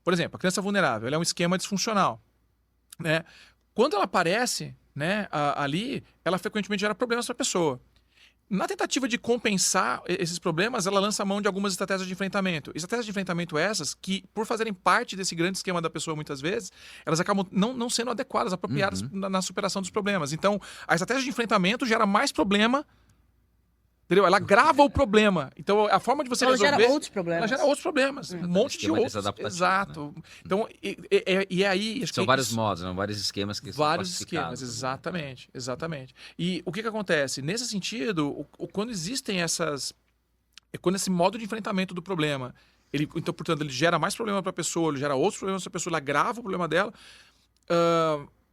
Por exemplo, a criança vulnerável, ela é um esquema disfuncional. né? Quando ela aparece, né, ali, ela frequentemente gera problemas para a pessoa. Na tentativa de compensar esses problemas, ela lança a mão de algumas estratégias de enfrentamento. Estratégias de enfrentamento essas que, por fazerem parte desse grande esquema da pessoa muitas vezes, elas acabam não sendo adequadas, apropriadas na superação dos problemas. Então, a estratégia de enfrentamento gera mais problema, entendeu? Ela grava o problema. Então, a forma de você resolver... Ela gera outros problemas. Ela gera outros problemas. Um monte de outros. Desadaptativo, Exato. Então, e aí... Acho São que vários isso- modos, né? Vários esquemas que Vários são esquemas, classificados. exatamente. E o que acontece? Nesse sentido, quando existem essas... Quando esse modo de enfrentamento do problema, então, portanto, ele gera mais problema para a pessoa, ele gera outros problemas para a pessoa, ele agrava o problema dela,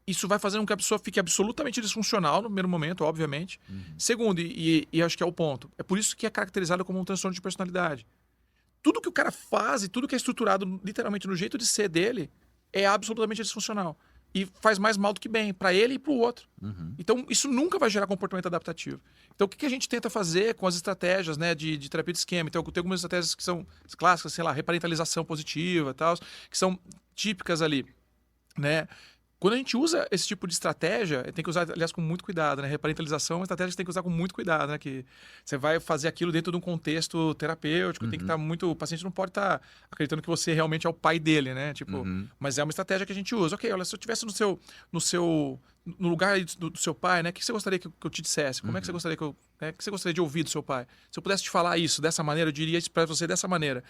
isso vai fazendo com que a pessoa fique absolutamente disfuncional no primeiro momento, obviamente. Segundo, e acho que é o ponto, é por isso que é caracterizado como um transtorno de personalidade. Tudo que o cara faz e tudo que é estruturado literalmente no jeito de ser dele é absolutamente disfuncional. E faz mais mal do que bem, para ele e para o outro. Então, isso nunca vai gerar comportamento adaptativo. Então, o que a gente tenta fazer com as estratégias, né, de terapia de esquema? Então, tem algumas estratégias que são clássicas, sei lá, reparentalização positiva e tal, que são típicas ali, né? Quando a gente usa esse tipo de estratégia, tem que usar, aliás, com muito cuidado, né? Reparentalização é uma estratégia que você tem que usar com muito cuidado, né? Que você vai fazer aquilo dentro de um contexto terapêutico, tem que estar muito... O paciente não pode estar acreditando que você realmente é o pai dele, né? Tipo, mas é uma estratégia que a gente usa. Ok, olha, se eu estivesse no lugar do seu pai, né? O que você gostaria que eu te dissesse? Como é que você gostaria o que você gostaria de ouvir do seu pai? Se eu pudesse te falar isso dessa maneira, eu diria isso para você dessa maneira.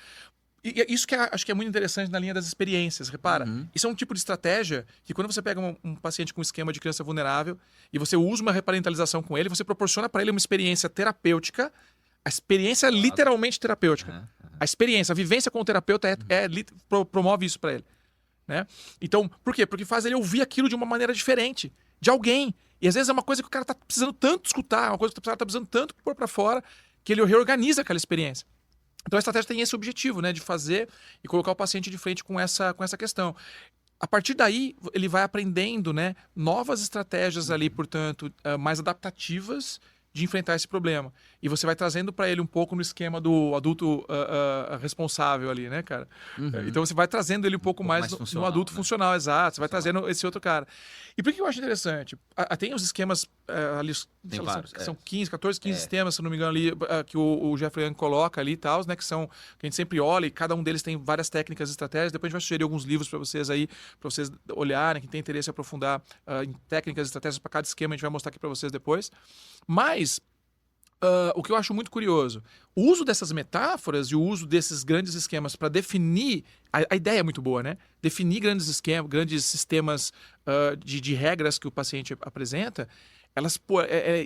E isso que acho que é muito interessante na linha das experiências, repara. Isso é um tipo de estratégia que quando você pega um paciente com esquema de criança vulnerável e você usa uma reparentalização com ele, você proporciona para ele uma experiência terapêutica, a experiência literalmente terapêutica. A experiência, a vivência com o terapeuta promove isso para ele. Né? Então, por quê? Porque faz ele ouvir aquilo de uma maneira diferente, de alguém. E às vezes é uma coisa que o cara tá precisando tanto escutar, uma coisa que o cara tá precisando tanto pôr para fora, que ele reorganiza aquela experiência. Então a estratégia tem esse objetivo, né, de fazer e colocar o paciente de frente com essa questão. A partir daí, ele vai aprendendo, né, novas estratégias ali, portanto, mais adaptativas de enfrentar esse problema. E você vai trazendo para ele um pouco no esquema do adulto responsável ali, né, cara? Então você vai trazendo ele um pouco mais no adulto funcional, exato. Você vai trazendo esse outro cara. E por que eu acho interessante? Tem os esquemas ali, Tem vários, são 15 sistemas, se não me engano, ali, que o Jeffrey Young coloca ali e tal, né, que a gente sempre olha e cada um deles tem várias técnicas e estratégias. Depois a gente vai sugerir alguns livros para vocês aí, para vocês olharem, quem tem interesse em aprofundar em técnicas e estratégias para cada esquema, a gente vai mostrar aqui para vocês depois. Mas o que eu acho muito curioso, o uso dessas metáforas e o uso desses grandes esquemas para definir, a ideia é muito boa, né? Definir grandes sistemas de regras que o paciente apresenta,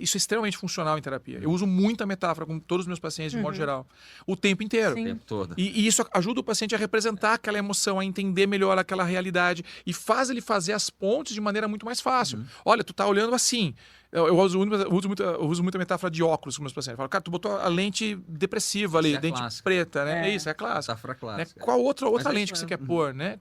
isso é extremamente funcional em terapia. Eu uso muita metáfora com todos os meus pacientes, de modo geral, o tempo inteiro. Sim. O tempo todo. E isso ajuda o paciente a representar aquela emoção, a entender melhor aquela realidade e faz ele fazer as pontes de maneira muito mais fácil. Olha, tu tá olhando assim. Eu uso muito a metáfora de óculos com meus pacientes. Eu falo, cara, tu botou a lente depressiva ali, Isso é dente clássica. preta, né? Isso, é clássico. Metáfora Né? clássica. Qual outra Mas é lente isso que você mesmo. quer pôr, né?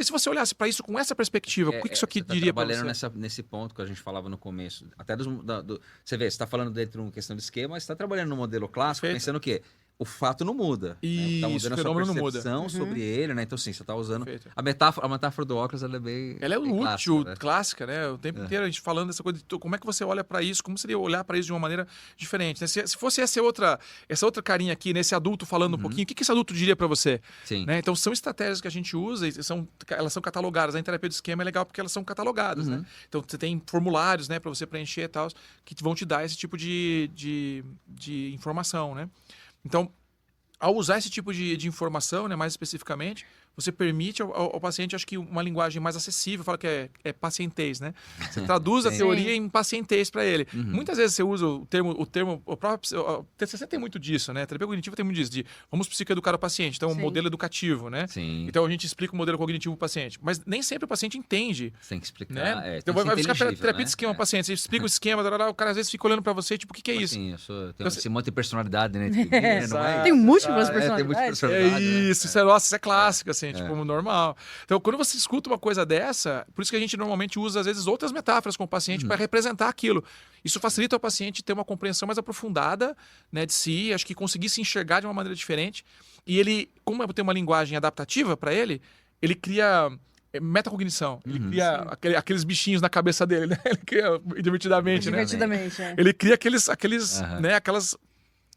E se você olhasse para isso com essa perspectiva, o que isso aqui você tá diria para trabalhando você? nesse ponto que a gente falava no começo. Até você vê, você está falando dentro de uma questão de esquema, mas você está trabalhando no modelo clássico, Perfeito. pensando o quê? O fato não muda. Isso, Tá o mudando a fenômeno sua não muda. percepção sobre ele, né? Então, sim, você está usando... Perfeito. A metáfora do óculos, ela é bem... Ela é bem útil, clássica, né? clássica, né? O tempo inteiro a gente falando dessa coisa de como é que você olha para isso, como seria olhar para isso de uma maneira diferente. Né? Se fosse essa outra carinha aqui, nesse adulto falando um pouquinho, o que esse adulto diria para você? Sim. Né? Então são estratégias que a gente usa e elas são catalogadas. A terapia do esquema é legal porque elas são catalogadas, né? Então você tem formulários, né, para você preencher e tal, que vão te dar esse tipo de informação, né? Então, ao usar esse tipo de informação, né, mais especificamente, você permite ao paciente, acho que uma linguagem mais acessível, fala que é pacientez, né? Você traduz a Sim. teoria em pacientez para ele. Muitas vezes você usa o próprio o TCC tem muito disso, né? A terapia cognitiva tem muito disso, de vamos psicoeducar o paciente, então um Sim. modelo educativo, né? Sim. Então a gente explica o modelo cognitivo para o paciente, mas nem sempre o paciente entende. Você tem que explicar. Né? tem Então que vai ser buscar inteligível, terapia né? de esquema ao paciente, você explica o esquema, o cara às vezes fica olhando para você, tipo, o que é isso? Assim, tenho Então, esse monte de personalidade dentro de mim, né? Não é? Tem múltiplas Tem muita personalidades. personalidade. né? Isso é clássico, assim, tipo, normal. Então, quando você escuta uma coisa dessa, por isso que a gente normalmente usa, às vezes, outras metáforas com o paciente para representar aquilo. Isso facilita o paciente ter uma compreensão mais aprofundada, né, de si, acho que conseguir se enxergar de uma maneira diferente. E ele, como tem uma linguagem adaptativa para ele cria metacognição. Ele Uhum. cria aqueles bichinhos na cabeça dele, né? Ele cria divertidamente, né? Divertidamente, é. Ele cria aqueles Aham. né, aquelas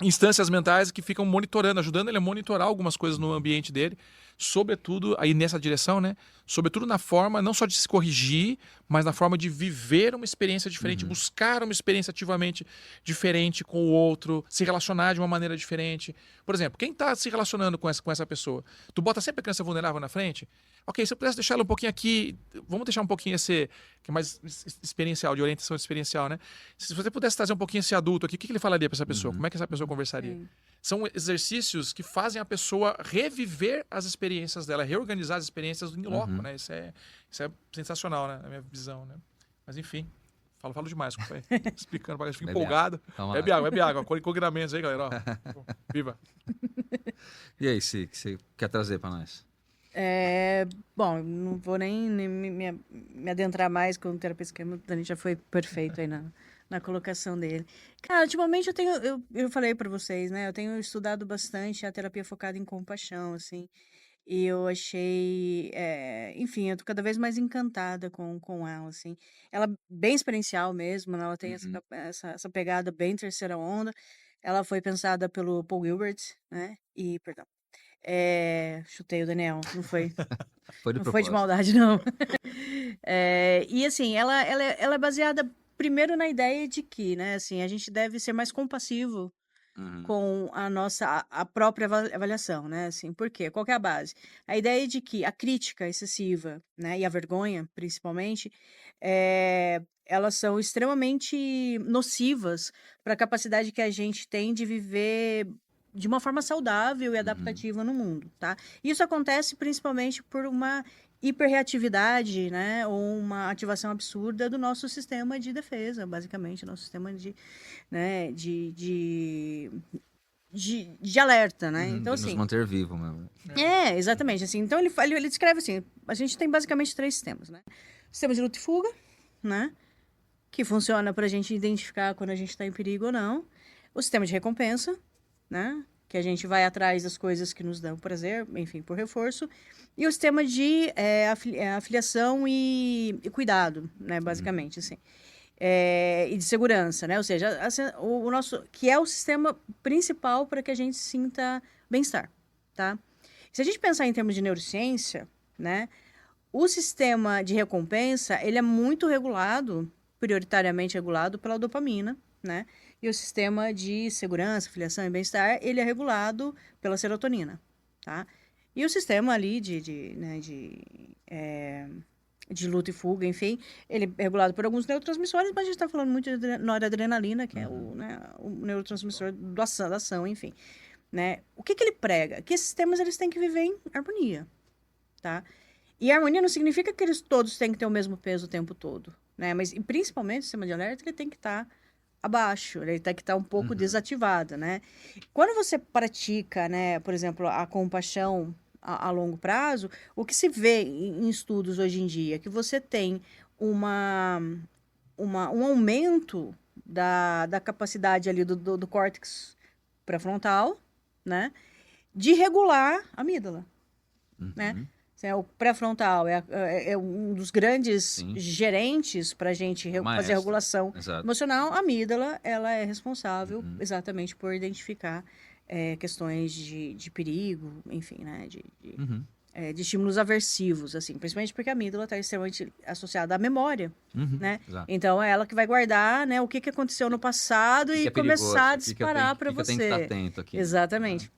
instâncias mentais que ficam monitorando, ajudando ele a monitorar algumas coisas no ambiente dele, sobretudo aí nessa direção, né? Sobretudo na forma não só de se corrigir, mas na forma de viver uma experiência diferente, buscar uma experiência ativamente diferente com o outro, se relacionar de uma maneira diferente. Por exemplo, quem está se relacionando com essa pessoa? Tu bota sempre a criança vulnerável na frente? Ok, se eu pudesse deixar ela um pouquinho aqui, vamos deixar um pouquinho esse, que é mais experiencial, de orientação experiencial, né? Se você pudesse trazer um pouquinho esse adulto aqui, o que ele falaria para essa pessoa? Como é que essa pessoa conversaria? Sim. São exercícios que fazem a pessoa reviver as experiências dela, reorganizar as experiências in loco, né? Isso é sensacional, né? Na minha visão, né? Mas enfim, falo demais, desculpa aí. Explicando, fico Bebe empolgado. Calma lá. Bebe água. Cognamentos aí, galera. Ó. Viva. E aí, Si, o que você quer trazer para nós? Bom, não vou nem me adentrar mais com o terapeuta esquema, o Dani já foi perfeito aí na colocação dele. Cara, ultimamente eu falei para vocês, né? Eu tenho estudado bastante a terapia focada em compaixão, assim, e eu achei, enfim, eu tô cada vez mais encantada com ela, assim. Ela é bem experiencial mesmo, né? Ela tem essa pegada bem terceira onda. Ela foi pensada pelo Paul Gilbert, né? E, perdão. Chutei o Daniel, não foi. Foi de Não foi de propósito. maldade, não. E assim, ela é baseada primeiro na ideia de que, né, assim, a gente deve ser mais compassivo Uhum. com a própria avaliação, né, assim, por quê? Qual que é a base? A ideia de que a crítica excessiva, né, e a vergonha, principalmente, elas são extremamente nocivas para a capacidade que a gente tem de viver de uma forma saudável e adaptativa no mundo, tá? Isso acontece principalmente por uma hiperreatividade, né, ou uma ativação absurda do nosso sistema de defesa, basicamente, nosso sistema de alerta, né? Então, De nos assim, manter vivo, mesmo. exatamente, assim. Então, ele descreve assim, a gente tem basicamente 3 sistemas, né? O sistema de luta e fuga, né? Que funciona para a gente identificar quando a gente está em perigo ou não. O sistema de recompensa, né? Que a gente vai atrás das coisas que nos dão prazer, enfim, por reforço. E o sistema de afiliação e cuidado, né? Basicamente, assim. E de segurança, né? Ou seja, o nosso, que é o sistema principal para que a gente sinta bem-estar, tá? Se a gente pensar em termos de neurociência, né? O sistema de recompensa, ele é muito regulado, prioritariamente regulado pela dopamina, né? E o sistema de segurança, filiação e bem-estar, ele é regulado pela serotonina, tá? E o sistema ali de luta e fuga, enfim, ele é regulado por alguns neurotransmissores, mas a gente está falando muito de noradrenalina, que é o neurotransmissor da ação, enfim. Né? O que ele prega? Que esses sistemas eles têm que viver em harmonia, tá? E harmonia não significa que eles todos têm que ter o mesmo peso o tempo todo, né? Mas, e principalmente, o sistema de alerta, ele tem que estar abaixo, ele tem que estar um pouco desativado, né? Quando você pratica, né, por exemplo, a compaixão a longo prazo, o que se vê em estudos hoje em dia é que você tem um aumento da capacidade ali do córtex pré-frontal, né, de regular a amígdala, né? O pré-frontal é um dos grandes gerentes para a gente fazer a regulação emocional. A amígdala, ela é responsável exatamente por identificar questões de perigo, enfim, né? De estímulos aversivos, assim, principalmente porque a amígdala está extremamente associada à memória, né? Exato. Então, é ela que vai guardar, né, o que aconteceu no passado e começar a disparar para você. Tem que estar atento aqui. Exatamente.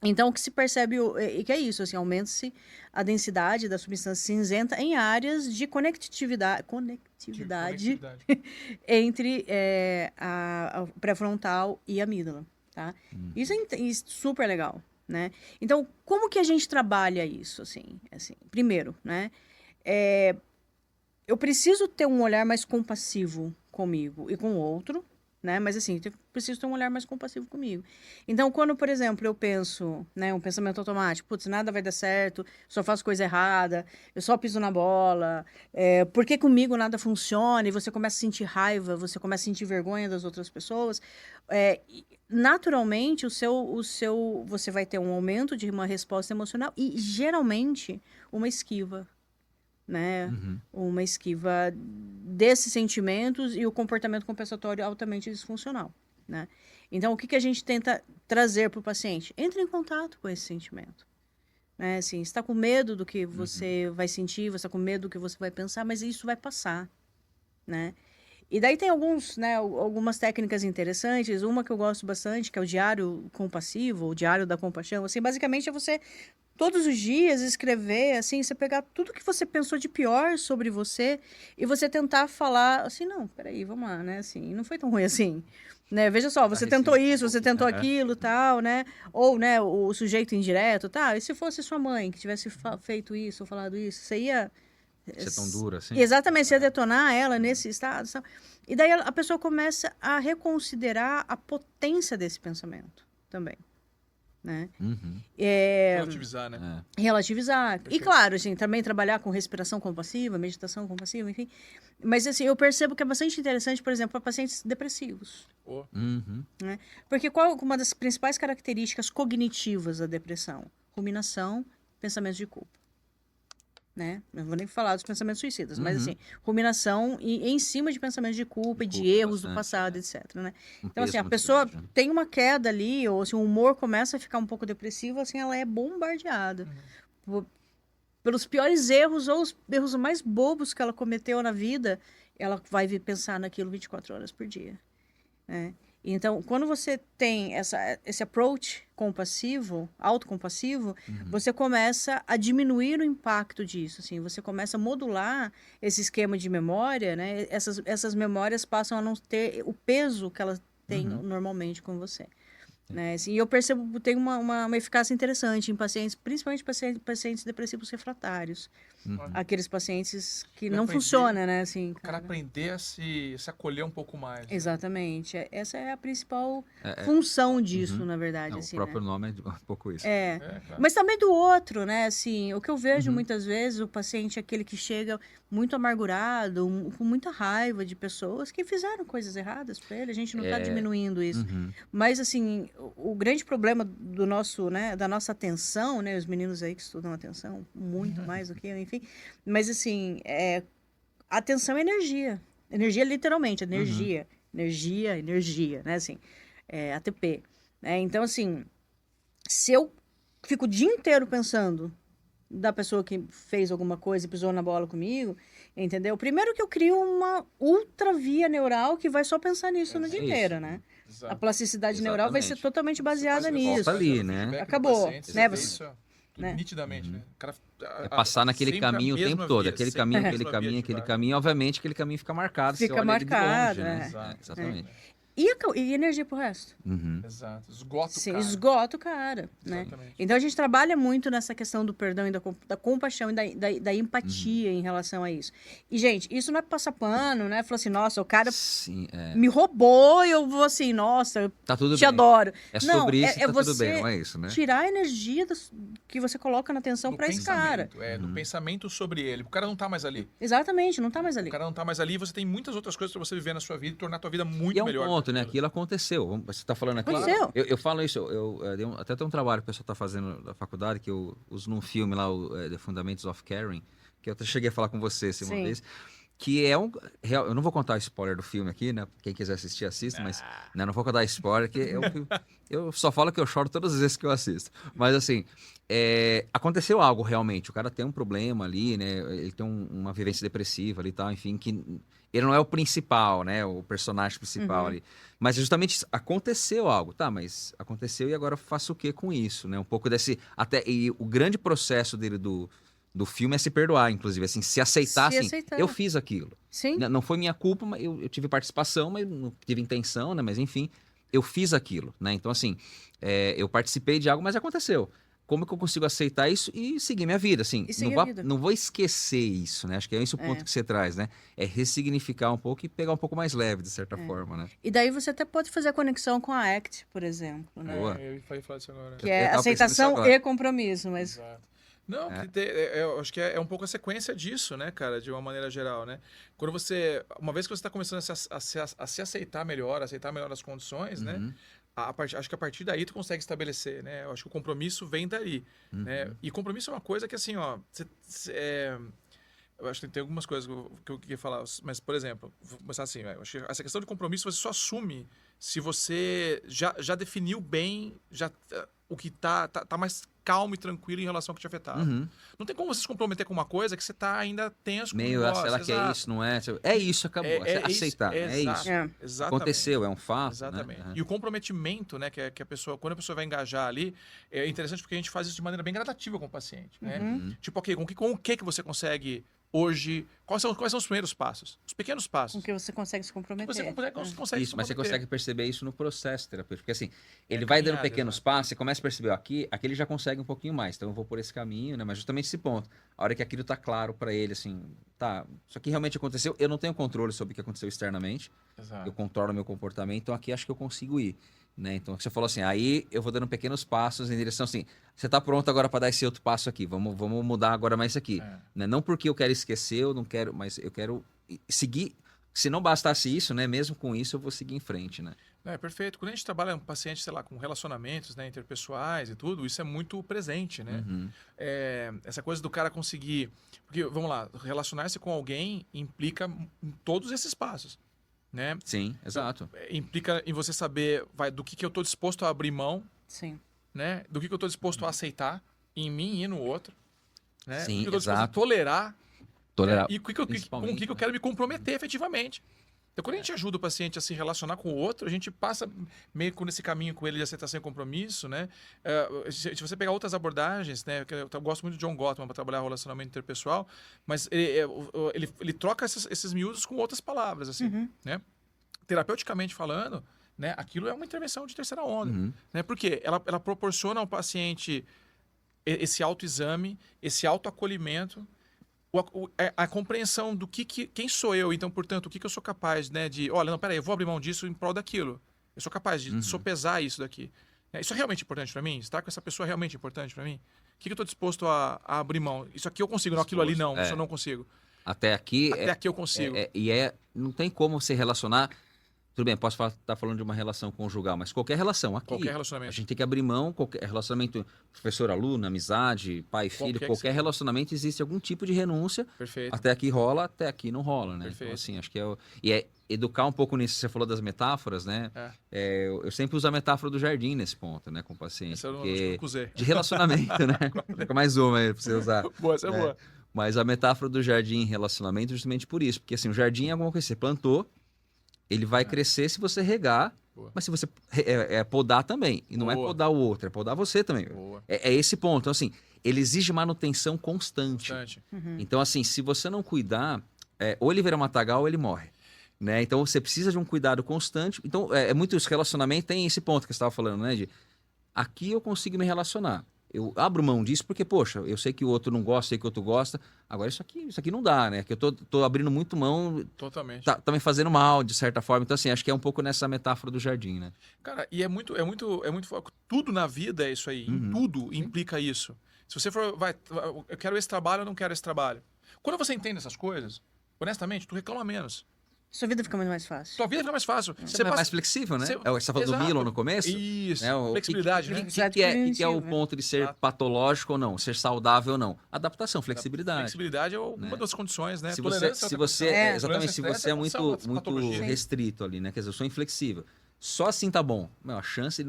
Então, o que se percebe é que é isso, assim, aumenta-se a densidade da substância cinzenta em áreas de conectividade entre a pré-frontal e a amígdala, tá? Isso é super legal, né? Então, como que a gente trabalha isso, assim? Primeiro, né? Eu preciso ter um olhar mais compassivo comigo e com o outro, né? Mas assim, eu preciso ter um olhar mais compassivo comigo. Então, quando, por exemplo, eu penso, né, um pensamento automático, putz, nada vai dar certo, só faço coisa errada, eu só piso na bola, por que comigo nada funciona? E você começa a sentir raiva, você começa a sentir vergonha das outras pessoas, naturalmente, você vai ter um aumento de uma resposta emocional e, geralmente, uma esquiva né? Uhum. Uma esquiva desses sentimentos e o comportamento compensatório altamente disfuncional, né? Então, o que a gente tenta trazer para o paciente? Entre em contato com esse sentimento. Né? Assim, você está com medo do que você vai sentir, você está com medo do que você vai pensar, mas isso vai passar, né? E daí tem algumas técnicas interessantes. Uma que eu gosto bastante, que é o diário compassivo, o diário da compaixão. Assim, basicamente é você, todos os dias, escrever, assim, você pegar tudo que você pensou de pior sobre você e você tentar falar assim, não, peraí, vamos lá, né? Assim, não foi tão ruim assim. Né? Veja só, você tentou isso, você tentou aquilo, tal, né? Ou, né, o sujeito indireto, tá? E se fosse sua mãe que tivesse feito isso ou falado isso, você ia... Ser tão dura assim? Exatamente, você ia detonar ela nesse estado. E daí a pessoa começa a reconsiderar a potência desse pensamento também. Né? Uhum. Relativizar, né? Relativizar. Perfeito. E claro, assim, também trabalhar com respiração compassiva, meditação compassiva, enfim. Mas assim, eu percebo que é bastante interessante, por exemplo, para pacientes depressivos. Uhum. Né? Porque qual uma das principais características cognitivas da depressão? Ruminação, pensamentos de culpa. Né? Não vou nem falar dos pensamentos suicidas, mas assim, ruminação em cima de pensamentos de culpa e de erros do passado, etc. Né? Então, assim, a pessoa tem uma queda ali, ou assim, o humor começa a ficar um pouco depressivo, assim, ela é bombardeada pelos piores erros ou os erros mais bobos que ela cometeu na vida, ela vai vir pensar naquilo 24 horas por dia. Né? Então, quando você tem esse approach compassivo, autocompassivo, você começa a diminuir o impacto disso, assim, você começa a modular esse esquema de memória, né? Essas memórias passam a não ter o peso que elas têm normalmente com você. Né? Assim, e eu percebo que tem uma eficácia interessante em pacientes, principalmente pacientes depressivos refratários. Aqueles pacientes que não funcionam, né? Assim, o cara aprender a se acolher um pouco mais. Exatamente. Né? Essa é a principal função disso, na verdade. Assim, o próprio nome é um pouco isso. Claro. Mas também do outro, né? Assim, o que eu vejo muitas vezes, o paciente é aquele que chega muito amargurado, com muita raiva de pessoas que fizeram coisas erradas para ele. A gente não está diminuindo isso. Mas, assim, o grande problema do nosso, né, da nossa atenção, né? Os meninos aí que estudam atenção, muito mais do que eu, enfim. Mas, assim, atenção é energia. Energia, literalmente, energia. Energia, né? Assim, ATP. Né? Então, assim, se eu fico o dia inteiro pensando da pessoa que fez alguma coisa e pisou na bola comigo, entendeu? Primeiro que eu crio uma ultra via neural que vai só pensar nisso no dia inteiro, né? Exato. A plasticidade neural vai ser totalmente baseada nisso. Ali, né? Acabou, né? Isso, nitidamente, né? O cara, passar naquele caminho o tempo todo. Aquele caminho, obviamente, aquele caminho fica marcado. Fica marcado, longe, né? Exatamente. E energia pro resto. Exato. Esgota o Sim, cara. esgota o cara, né? Então a gente trabalha muito nessa questão do perdão e da compaixão e da empatia em relação a isso. E, gente, isso não é passar pano, né? Falar assim, nossa, o cara me roubou e eu vou assim, nossa, tá tudo te bem. adoro. É sobre isso, é tá você tudo bem, não é isso, né? tirar a energia que você coloca na atenção para esse cara. Do pensamento sobre ele. O cara não tá mais ali. Exatamente, não tá mais ali. O cara não tá mais ali e você tem muitas outras coisas para você viver na sua vida e tornar a tua vida muito melhor. Ponto, né? Aquilo aconteceu. Você está falando aqui. Aconteceu. Eu falo isso. Até tem um trabalho que o pessoal está fazendo da faculdade que eu uso num filme lá, The Fundamentals of Caring, que eu até cheguei a falar com você uma vez. Que é eu não vou contar spoiler do filme aqui, né? Quem quiser assistir, assista, mas né, não vou contar spoiler, que eu só falo que eu choro todas as vezes que eu assisto. Mas assim, aconteceu algo realmente. O cara tem um problema ali, né? Ele tem uma vivência depressiva ali e tal, enfim, que ele não é o principal, né? O personagem principal ali. Mas justamente isso, aconteceu algo. Tá, mas aconteceu e agora eu faço o que com isso, né? Um pouco desse... E o grande processo dele do filme é se perdoar, inclusive, assim, se aceitar, eu fiz aquilo. Sim. Não foi minha culpa, mas eu tive participação, mas não tive intenção, né? Mas enfim, eu fiz aquilo, né? Então, assim, eu participei de algo, mas aconteceu. Como que eu consigo aceitar isso e seguir minha vida, assim? Não vou esquecer isso, né? Acho que é esse o ponto que você traz, né? É ressignificar um pouco e pegar um pouco mais leve, de certa forma, né? E daí você até pode fazer a conexão com a ACT, por exemplo, né? Eu ia falar disso agora. Que é aceitação e compromisso, mas... Exato. Não, eu acho que é um pouco a sequência disso, né, cara, de uma maneira geral, né? Quando uma vez que você está começando a se aceitar melhor as condições, né? Acho que a partir daí tu consegue estabelecer, né? Eu acho que o compromisso vem daí, né? E compromisso é uma coisa que, assim, ó, eu acho que tem algumas coisas que eu queria falar, mas, por exemplo, vou começar assim, eu acho que essa questão de compromisso você só assume se você já definiu bem o que tá mais calmo e tranquilo em relação ao que te afetava. Uhum. Não tem como você se comprometer com uma coisa que você tá ainda tenso com o Meio, negócio. será que é isso, não é? É isso, acabou. Aceitar, é isso. Exatamente. Aconteceu, é um fato. Exatamente. Né? E o comprometimento, né, que a pessoa, quando a pessoa vai engajar ali, é interessante porque a gente faz isso de maneira bem gradativa com o paciente, né? Tipo, ok, com o que você consegue hoje, quais são os primeiros passos? Os pequenos passos. Com que você consegue se comprometer. Você consegue Isso, mas você consegue perceber isso no processo terapêutico. Porque assim, ele É vai dando caminhada, pequenos passos, você começa a perceber, ó, aqui ele já consegue um pouquinho mais, então eu vou por esse caminho, né? Mas justamente esse ponto. A hora que aquilo tá claro para ele, assim, tá, isso aqui realmente aconteceu, eu não tenho controle sobre o que aconteceu externamente, Exato. eu controlo meu comportamento, então aqui acho que eu consigo ir. Né? Então, você falou assim, aí eu vou dando pequenos passos em direção assim, você tá pronto agora para dar esse outro passo aqui, vamos mudar agora mais isso aqui. Né? Não porque eu quero esquecer, eu não quero, mas eu quero seguir. Se não bastasse isso, né? Mesmo com isso, eu vou seguir em frente, né? É perfeito. Quando a gente trabalha com paciente, sei lá, com relacionamentos, né, interpessoais e tudo, isso é muito presente, né? Essa coisa do cara conseguir... Porque, vamos lá, relacionar-se com alguém implica em todos esses passos. Né? Sim, exato. Implica em você saber do que eu estou disposto a abrir mão, Sim. né? Do que eu estou disposto a aceitar em mim e no outro, né? Sim, do que eu estou disposto a tolerar, e com o que eu quero me comprometer efetivamente. Então, quando a gente ajuda o paciente a se relacionar com o outro, a gente passa meio nesse caminho com ele de aceitação e compromisso, né? Se você pegar outras abordagens, né? Eu gosto muito de John Gottman para trabalhar relacionamento interpessoal, mas ele troca esses miúdos com outras palavras, assim, né? Terapeuticamente falando, né? Aquilo é uma intervenção de terceira onda, né? Porque ela proporciona ao paciente esse autoexame, esse autoacolhimento, a compreensão do quem sou eu, então, portanto, o que eu sou capaz, né, de, olha, não, peraí, eu vou abrir mão disso em prol daquilo. Eu sou capaz de sopesar isso daqui. Isso é realmente importante para mim? Estar com essa pessoa é realmente importante para mim? O que eu estou disposto a abrir mão? Isso aqui eu consigo, não, aquilo ali não, isso eu não consigo. Até aqui eu consigo. Não tem como se relacionar. Tudo bem, posso estar falando de uma relação conjugal, mas qualquer relação aqui. Qualquer relacionamento. A gente tem que abrir mão, qualquer relacionamento professor-aluno, amizade, pai-filho, qualquer relacionamento existe algum tipo de renúncia. Perfeito. Até aqui rola, até aqui não rola, né? Perfeito. Então, assim, acho que é educar um pouco nisso. Você falou das metáforas, né? Eu sempre uso a metáfora do jardim nesse ponto, né, com o paciente. Essa eu porque não usei. de relacionamento, né? Fica mais uma aí pra você usar. Boa, essa é boa. Mas a metáfora do jardim em relacionamento é justamente por isso. Porque assim, o jardim é alguma coisa que você plantou, ele vai crescer se você regar, mas se você podar também. E não é podar o outro, é podar você também. É esse ponto. Então, assim, ele exige manutenção constante. Então, assim, se você não cuidar, ou ele vira matagal ou ele morre. Né? Então, você precisa de um cuidado constante. Então, muito esse relacionamento tem esse ponto que você estava falando, né? De aqui eu consigo me relacionar. Eu abro mão disso porque, poxa, eu sei que o outro não gosta, sei que o outro gosta. Agora, isso aqui não dá, né? Que eu tô abrindo muito mão. Totalmente. Tá me fazendo mal, de certa forma. Então, assim, acho que é um pouco nessa metáfora do jardim, né? Cara, e é muito tudo na vida é isso aí. Em tudo implica isso. Se você for, eu quero esse trabalho, eu não quero esse trabalho. Quando você entende essas coisas, honestamente, tu reclama menos. Sua vida fica muito mais fácil. Sua vida fica mais fácil. Você é mais flexível, né? Você falou do Milo no começo? Isso, né? flexibilidade, né? O que é o ponto de ser patológico ou não? Ser saudável ou não? Adaptação, flexibilidade. Flexibilidade é uma das condições, né? Se você é muito restrito ali, né? Quer dizer, eu sou inflexível. Só assim tá bom. A chance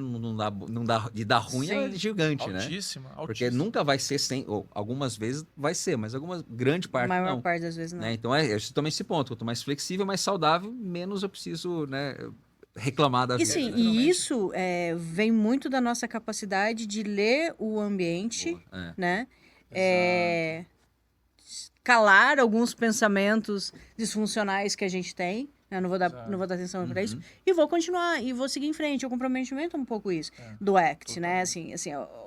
de dar ruim é gigante, altíssima, né? Porque nunca vai ser ou algumas vezes vai ser, mas grande parte não. A maior parte das vezes não. Né? Então é também esse ponto. Quanto mais flexível, mais saudável, menos eu preciso, né, reclamar da vida. Sim, e isso vem muito da nossa capacidade de ler o ambiente, né? Calar alguns pensamentos disfuncionais que a gente tem. Eu não vou dar atenção para isso. E vou continuar, e vou seguir em frente. O comprometimento é um pouco isso, do ACT, né? Assim,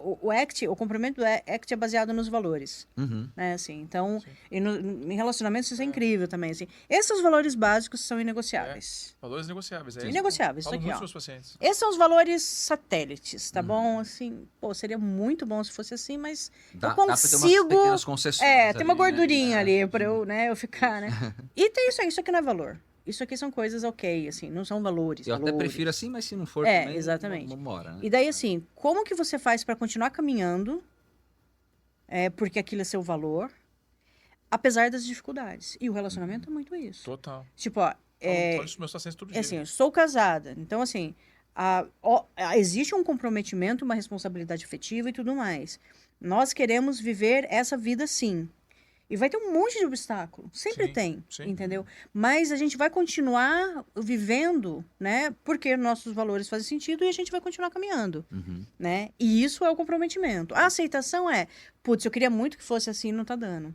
o ACT, o comprometimento do ACT é baseado nos valores. Né? Assim, então, em relacionamentos isso é incrível também. Assim. Esses são os valores básicos que são inegociáveis. Valores negociáveis, inegociáveis, isso aqui, ó. Seus pacientes. Esses são os valores satélites, tá bom? Assim, seria muito bom se fosse assim, mas eu consigo... Dá pra ter umas pequenas concessões tem uma gordurinha, né? ali pra eu ficar, né? E tem isso aqui não é valor. Isso aqui são coisas ok, assim, não são valores. Eu até prefiro assim, mas se não for também, exatamente. Vamos embora, né? E daí, assim, como que você faz para continuar caminhando? Porque aquilo é seu valor. apesar das dificuldades. E o relacionamento é muito isso. Total. Tipo, ó, Falo isso pros meus pacientes todo dia. assim, eu sou casada, então assim, existe um comprometimento, uma responsabilidade afetiva e tudo mais. Nós queremos viver essa vida sim. E vai ter um monte de obstáculo, sempre Sim, tem, sim. entendeu? Mas a gente vai continuar vivendo, né? Porque nossos valores fazem sentido e a gente vai continuar caminhando, né? E isso é o comprometimento. A aceitação é, putz, eu queria muito que fosse assim, não tá dando.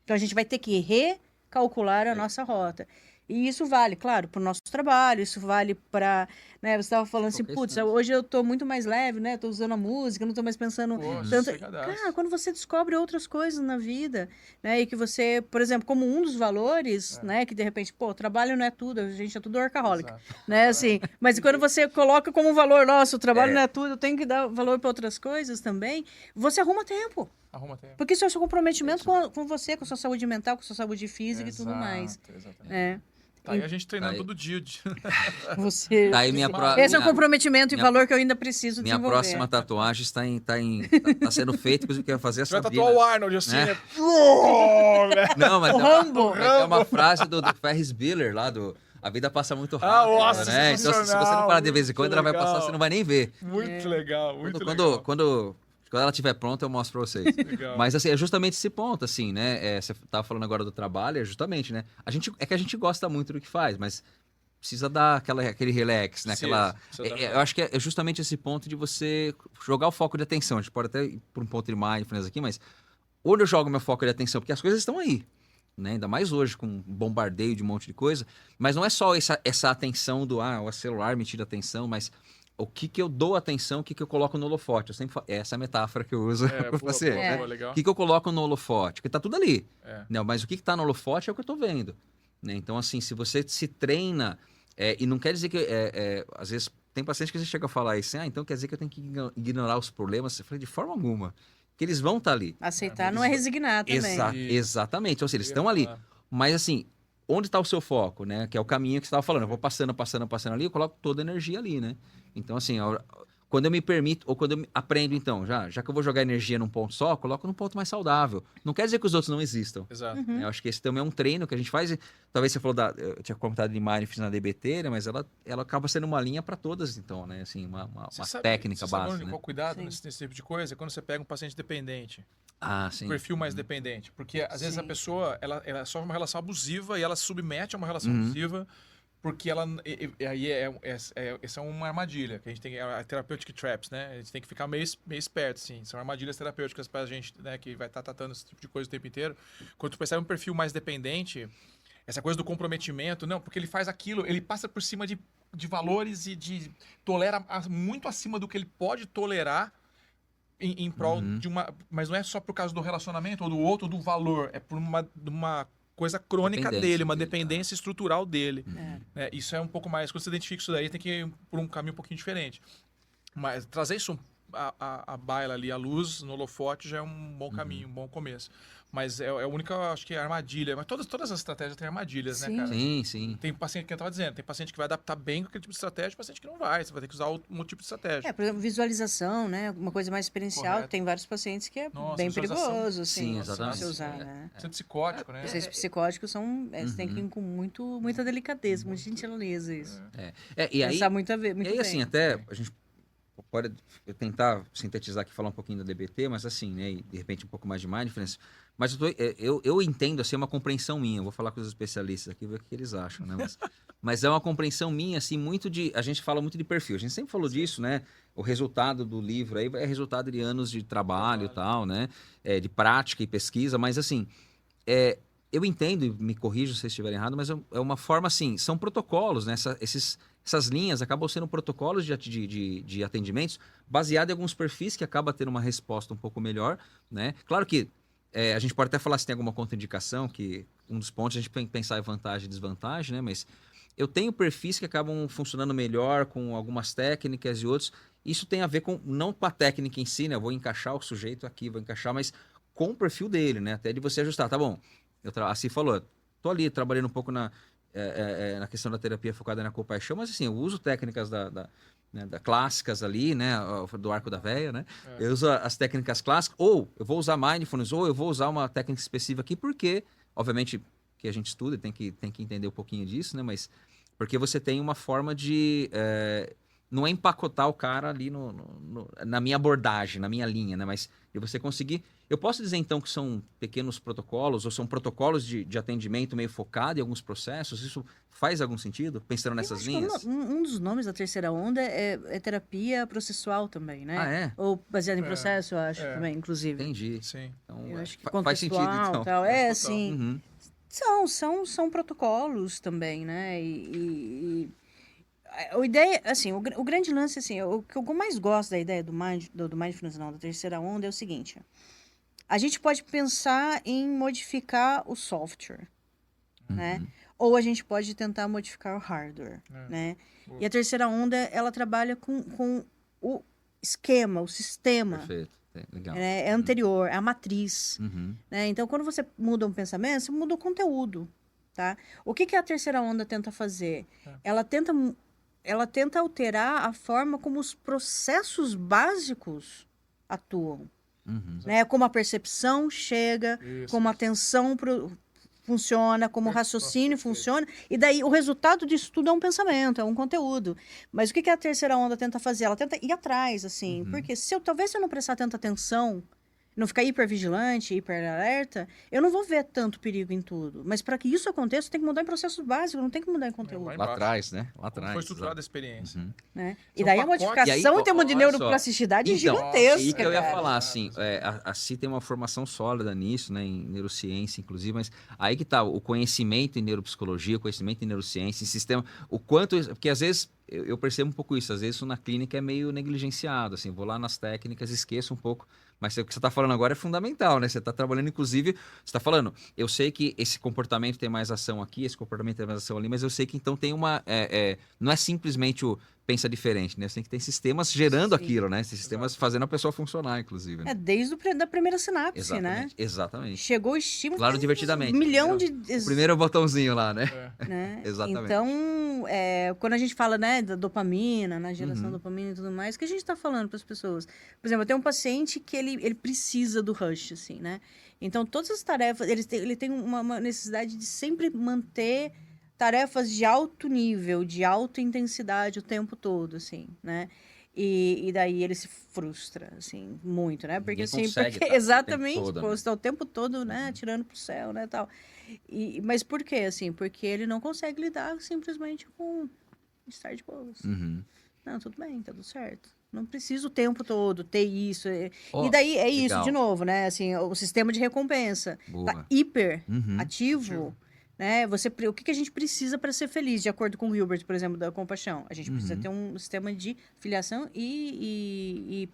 Então a gente vai ter que recalcular a nossa rota. E isso vale, claro, para o nosso trabalho, isso vale para, né, você estava falando assim, Qualquer putz, instante. hoje eu tô muito mais leve, né, tô usando a música, não tô mais pensando Poxa, tanto. sossegadaço. Cara, quando você descobre outras coisas na vida, né, e que você, por exemplo, como um dos valores, né, que de repente, pô, trabalho não é tudo, a gente é tudo workaholic, Exato. né, assim, mas quando você coloca como um valor, nossa, o trabalho não é tudo, eu tenho que dar valor para outras coisas também, você arruma tempo. Arruma tempo. Porque isso é o seu comprometimento com você, com a sua saúde mental, com a sua saúde física e tudo mais. Exatamente. É. Tá aí a gente treinando Tá aí. todo dia. Você... Tá aí Esse é o comprometimento e minha- valor que eu ainda preciso Minha desenvolver. próxima tatuagem tá sendo feita, inclusive eu quero fazer Você vai essa tatuar o Arnold assim, É. né? Uou, né? Não, mas O Rambo. é uma frase do Ferris Bueller lá do A vida passa muito rápido, nossa, né? Então, se você não parar de vez em quando, ela vai legal. passar, você não vai nem ver. Muito legal, muito Quando, legal. quando ela estiver pronta, eu mostro pra vocês. Legal. Mas, assim, é justamente esse ponto, assim, né? Você tava falando agora do trabalho, é justamente, né? É que a gente gosta muito do que faz, mas precisa dar aquele relax, né? Sim, precisa dar Eu acho que é justamente esse ponto de você jogar o foco de atenção. A gente pode até ir por um ponto de mindfulness aqui, mas onde eu jogo meu foco de atenção? Porque as coisas estão aí, né? Ainda mais hoje, com um bombardeio de um monte de coisa. Mas não é só essa atenção o celular me tira atenção, mas o que eu dou atenção, o que eu coloco no holofote. Eu sempre falo, essa é a metáfora que eu uso com você. Boa, legal. O que eu coloco no holofote? Porque tá tudo ali. É. Não, mas o que tá no holofote é o que eu tô vendo. Né? Então, assim, se você se treina... e não quer dizer que... às vezes, tem paciente que você chega a falar isso. Então quer dizer que eu tenho que ignorar os problemas. Eu falei, de forma alguma. Que eles vão estar ali. Aceitar não é resignar também. Exatamente. Ou seja, eles estão ali. Mas, assim, onde está o seu foco, né? Que é o caminho que você estava falando. Eu vou passando ali, eu coloco toda a energia ali, né? Então, assim, quando eu me permito, ou quando eu aprendo, então, já que eu vou jogar energia num ponto só, coloco num ponto mais saudável. Não quer dizer que os outros não existam. Exato. Eu acho que esse também é um treino que a gente faz. Talvez você falou eu tinha comentado de Mindfulness na DBT, né? Mas ela acaba sendo uma linha para todas, então, né? Assim, uma técnica sabe base, né? qual cuidado Sim. nesse tipo de coisa? É quando você pega um paciente dependente. Ah, sim. Perfil mais dependente. Porque às vezes a Sim. pessoa ela sofre uma relação abusiva e ela se submete a uma relação abusiva porque ela. Aí essa é uma armadilha que a gente tem. A therapeutic traps, né? A gente tem que ficar meio esperto, assim. São armadilhas terapêuticas pra gente, né? Que vai estar tratando esse tipo de coisa o tempo inteiro. Quando tu percebe um perfil mais dependente, essa coisa do comprometimento, não, porque ele faz aquilo, ele passa por cima de valores e tolera muito acima do que ele pode tolerar. Em prol de uma... Mas não é só por causa do relacionamento ou do outro, do valor. É por uma coisa crônica dele, uma dependência estrutural dele. Né? Isso é um pouco mais... Quando você identifica isso daí, tem que ir por um caminho um pouquinho diferente. Mas trazer isso a baila ali, a luz no holofote já é um bom caminho, um bom começo. Mas é a única, acho que é armadilha. Mas todas as estratégias têm armadilhas, né, cara? Sim, sim. Tem paciente que eu estava dizendo, tem paciente que vai adaptar bem com aquele tipo de estratégia, paciente que não vai. Você vai ter que usar um outro tipo de estratégia. Por exemplo, visualização, né? Uma coisa mais experiencial. Correto. Tem vários pacientes que é Nossa, bem visualização. perigoso, assim, Sim, pra exatamente. você usar, né? Paciente psicótico, né? Esses psicóticos são... Você tem que ir com muita delicadeza, muita gentileza isso. E aí... Pensar muito E aí, bem. assim, até a gente pode tentar sintetizar aqui, falar um pouquinho da DBT, mas assim, né, e de repente um pouco mais de mindfulness, mas eu entendo, assim, uma compreensão minha, eu vou falar com os especialistas aqui, ver o que eles acham, né, mas é uma compreensão minha, assim, a gente fala muito de perfil, a gente sempre falou disso, né, o resultado do livro aí é resultado de anos de trabalho e tal, né, de prática e pesquisa, mas assim, eu entendo, e me corrijo se eu estiver errado, mas é uma forma, assim, são protocolos, né, essas linhas acabam sendo protocolos de atendimentos baseados em alguns perfis que acaba tendo uma resposta um pouco melhor, né? Claro que a gente pode até falar se tem alguma contraindicação, que um dos pontos a gente tem que pensar em vantagem e desvantagem, né? Mas eu tenho perfis que acabam funcionando melhor com algumas técnicas e outros. Isso tem a ver não com a técnica em si, né? Eu vou encaixar o sujeito aqui, mas com o perfil dele, né? Até de você ajustar. Tá bom, assim falou, tô ali trabalhando um pouco na questão da terapia focada na compaixão, mas assim, eu uso técnicas né, clássicas ali, né, do arco da véia, né? Eu uso as técnicas clássicas, ou eu vou usar mindfulness, ou eu vou usar uma técnica específica aqui, porque, obviamente, que a gente estuda, tem que entender um pouquinho disso, né? Mas porque você tem uma forma de... não é empacotar o cara ali na minha abordagem, na minha linha, né? Mas de você conseguir... Eu posso dizer, então, que são pequenos protocolos, ou são protocolos de atendimento meio focado em alguns processos? Isso faz algum sentido, pensando nessas linhas? Um dos nomes da terceira onda é terapia processual também, né? Ah, é? Ou baseado em processo, eu acho, também, inclusive. Entendi. Sim. Então, Eu acho que faz sentido, contextual, então. tal. Total. Sim. Uhum. São protocolos também, né? A ideia, assim, o grande lance, assim, o que eu mais gosto da ideia do mindfulness, não, da terceira onda, é o seguinte: a gente pode pensar em modificar o software, né? Ou a gente pode tentar modificar o hardware, né? Boa. E a terceira onda, ela trabalha com o esquema, o sistema, Perfeito. Legal. né? É anterior, é a matriz. Uhum. Né? Então, quando você muda um pensamento, você muda o conteúdo, tá? O que a terceira onda tenta fazer? Ela tenta alterar a forma como os processos básicos atuam, Uhum. né? Como a percepção chega, Isso. como a atenção funciona, como o raciocínio Perfeito. funciona, e daí o resultado disso tudo é um pensamento, é um conteúdo. Mas o que a terceira onda tenta fazer? Ela tenta ir atrás, assim, porque talvez se eu não prestar tanta atenção, não ficar hipervigilante, hiperalerta, eu não vou ver tanto perigo em tudo. Mas para que isso aconteça, tem que mudar em processos básicos, não tem que mudar em conteúdo. Lá Lá embaixo. atrás, né? Lá Como atrás. foi estruturada a experiência. Né? E São daí a pacotes. modificação E aí, em termos de olha só. neuroplasticidade é Então, gigantesca. E que eu ia cara. falar, assim, a CI tem uma formação sólida nisso, né, em neurociência, inclusive, mas aí que tá, o conhecimento em neuropsicologia, o conhecimento em neurociência, em sistema, o quanto, porque às vezes, eu percebo um pouco isso, às vezes isso na clínica é meio negligenciado, assim, vou lá nas técnicas, esqueço um pouco, mas o que você está falando agora é fundamental, né, você está trabalhando, inclusive, você está falando, eu sei que esse comportamento tem mais ação aqui, esse comportamento tem mais ação ali, mas eu sei que então tem uma, não é simplesmente o pensa diferente, né? Você tem que ter sistemas gerando Sim. aquilo, né? Esses sistemas fazendo a pessoa funcionar, inclusive. Né? É desde da primeira sinapse, Exatamente, né? exatamente. Chegou o estímulo. Claro, tem divertidamente. Um milhão de. O primeiro botãozinho lá, né? Né? Exatamente. Então, quando a gente fala, né, da dopamina, na geração Uhum. da dopamina e tudo mais, o que a gente está falando para as pessoas? Por exemplo, eu tenho um paciente que ele precisa do rush, assim, né? Então, todas as tarefas, ele tem uma necessidade de sempre manter tarefas de alto nível, de alta intensidade o tempo todo, assim, né? E daí ele se frustra, assim, muito, né? Porque, Ninguém assim, consegue porque, tá o exatamente, tempo todo, pô, né? você tá o tempo todo, né, tirando pro céu, né, tal. Mas por quê, assim? Porque ele não consegue lidar simplesmente com estar de boas. Uhum. Não, tudo bem, tá tudo certo. Não precisa o tempo todo ter isso. Ó, E daí é isso, legal. de novo, né? Assim, o sistema de recompensa Boa. tá hiper Uhum. ativo, né? O que a gente precisa para ser feliz, de acordo com o Hilbert, por exemplo, da compaixão? A gente precisa ter um sistema de filiação e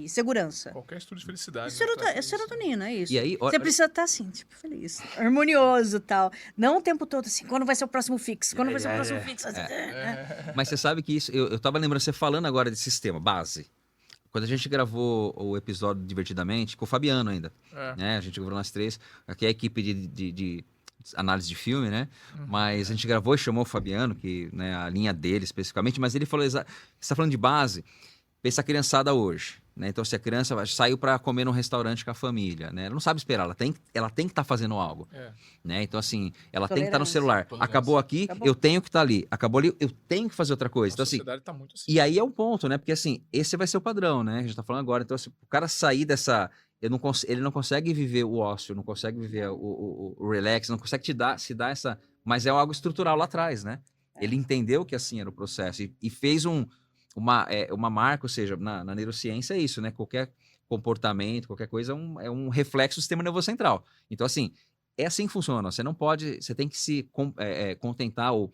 segurança. Qualquer estudo de felicidade. É serotonina, é isso. E aí, Você precisa estar assim, tipo, feliz, harmonioso e tal. Não o tempo todo assim, quando vai ser o próximo fix? Quando vai ser o próximo fix? Mas você sabe que isso, eu tava lembrando, você falando agora de sistema, base. Quando a gente gravou o episódio Divertidamente, com o Fabiano ainda, né? A gente gravou nós três, aqui é a equipe de análise de filme, né? Mas a gente gravou e chamou o Fabiano, que, né, a linha dele especificamente, mas ele falou, você está falando de base, pensa a criançada hoje, né? Então, se a criança saiu para comer num restaurante com a família, né? Ela não sabe esperar, ela tem que estar fazendo algo, né? Então, assim, ela tem que estar no celular. Acabou aqui, eu tenho que estar ali. Acabou ali, eu tenho que fazer outra coisa. Então, A assim, sociedade tá muito assim. e aí é um ponto, né? Porque, assim, esse vai ser o padrão, né? A gente tá falando agora. Então, assim, o cara sair dessa... Ele não consegue viver o ócio, não consegue viver o relax, não consegue se dar essa... Mas é algo estrutural lá atrás, né? Ele entendeu que assim era o processo e fez uma marca, ou seja, na neurociência é isso, né? Qualquer comportamento, qualquer coisa é um reflexo do sistema nervoso central. Então, assim, é assim que funciona. Você tem que se contentar ou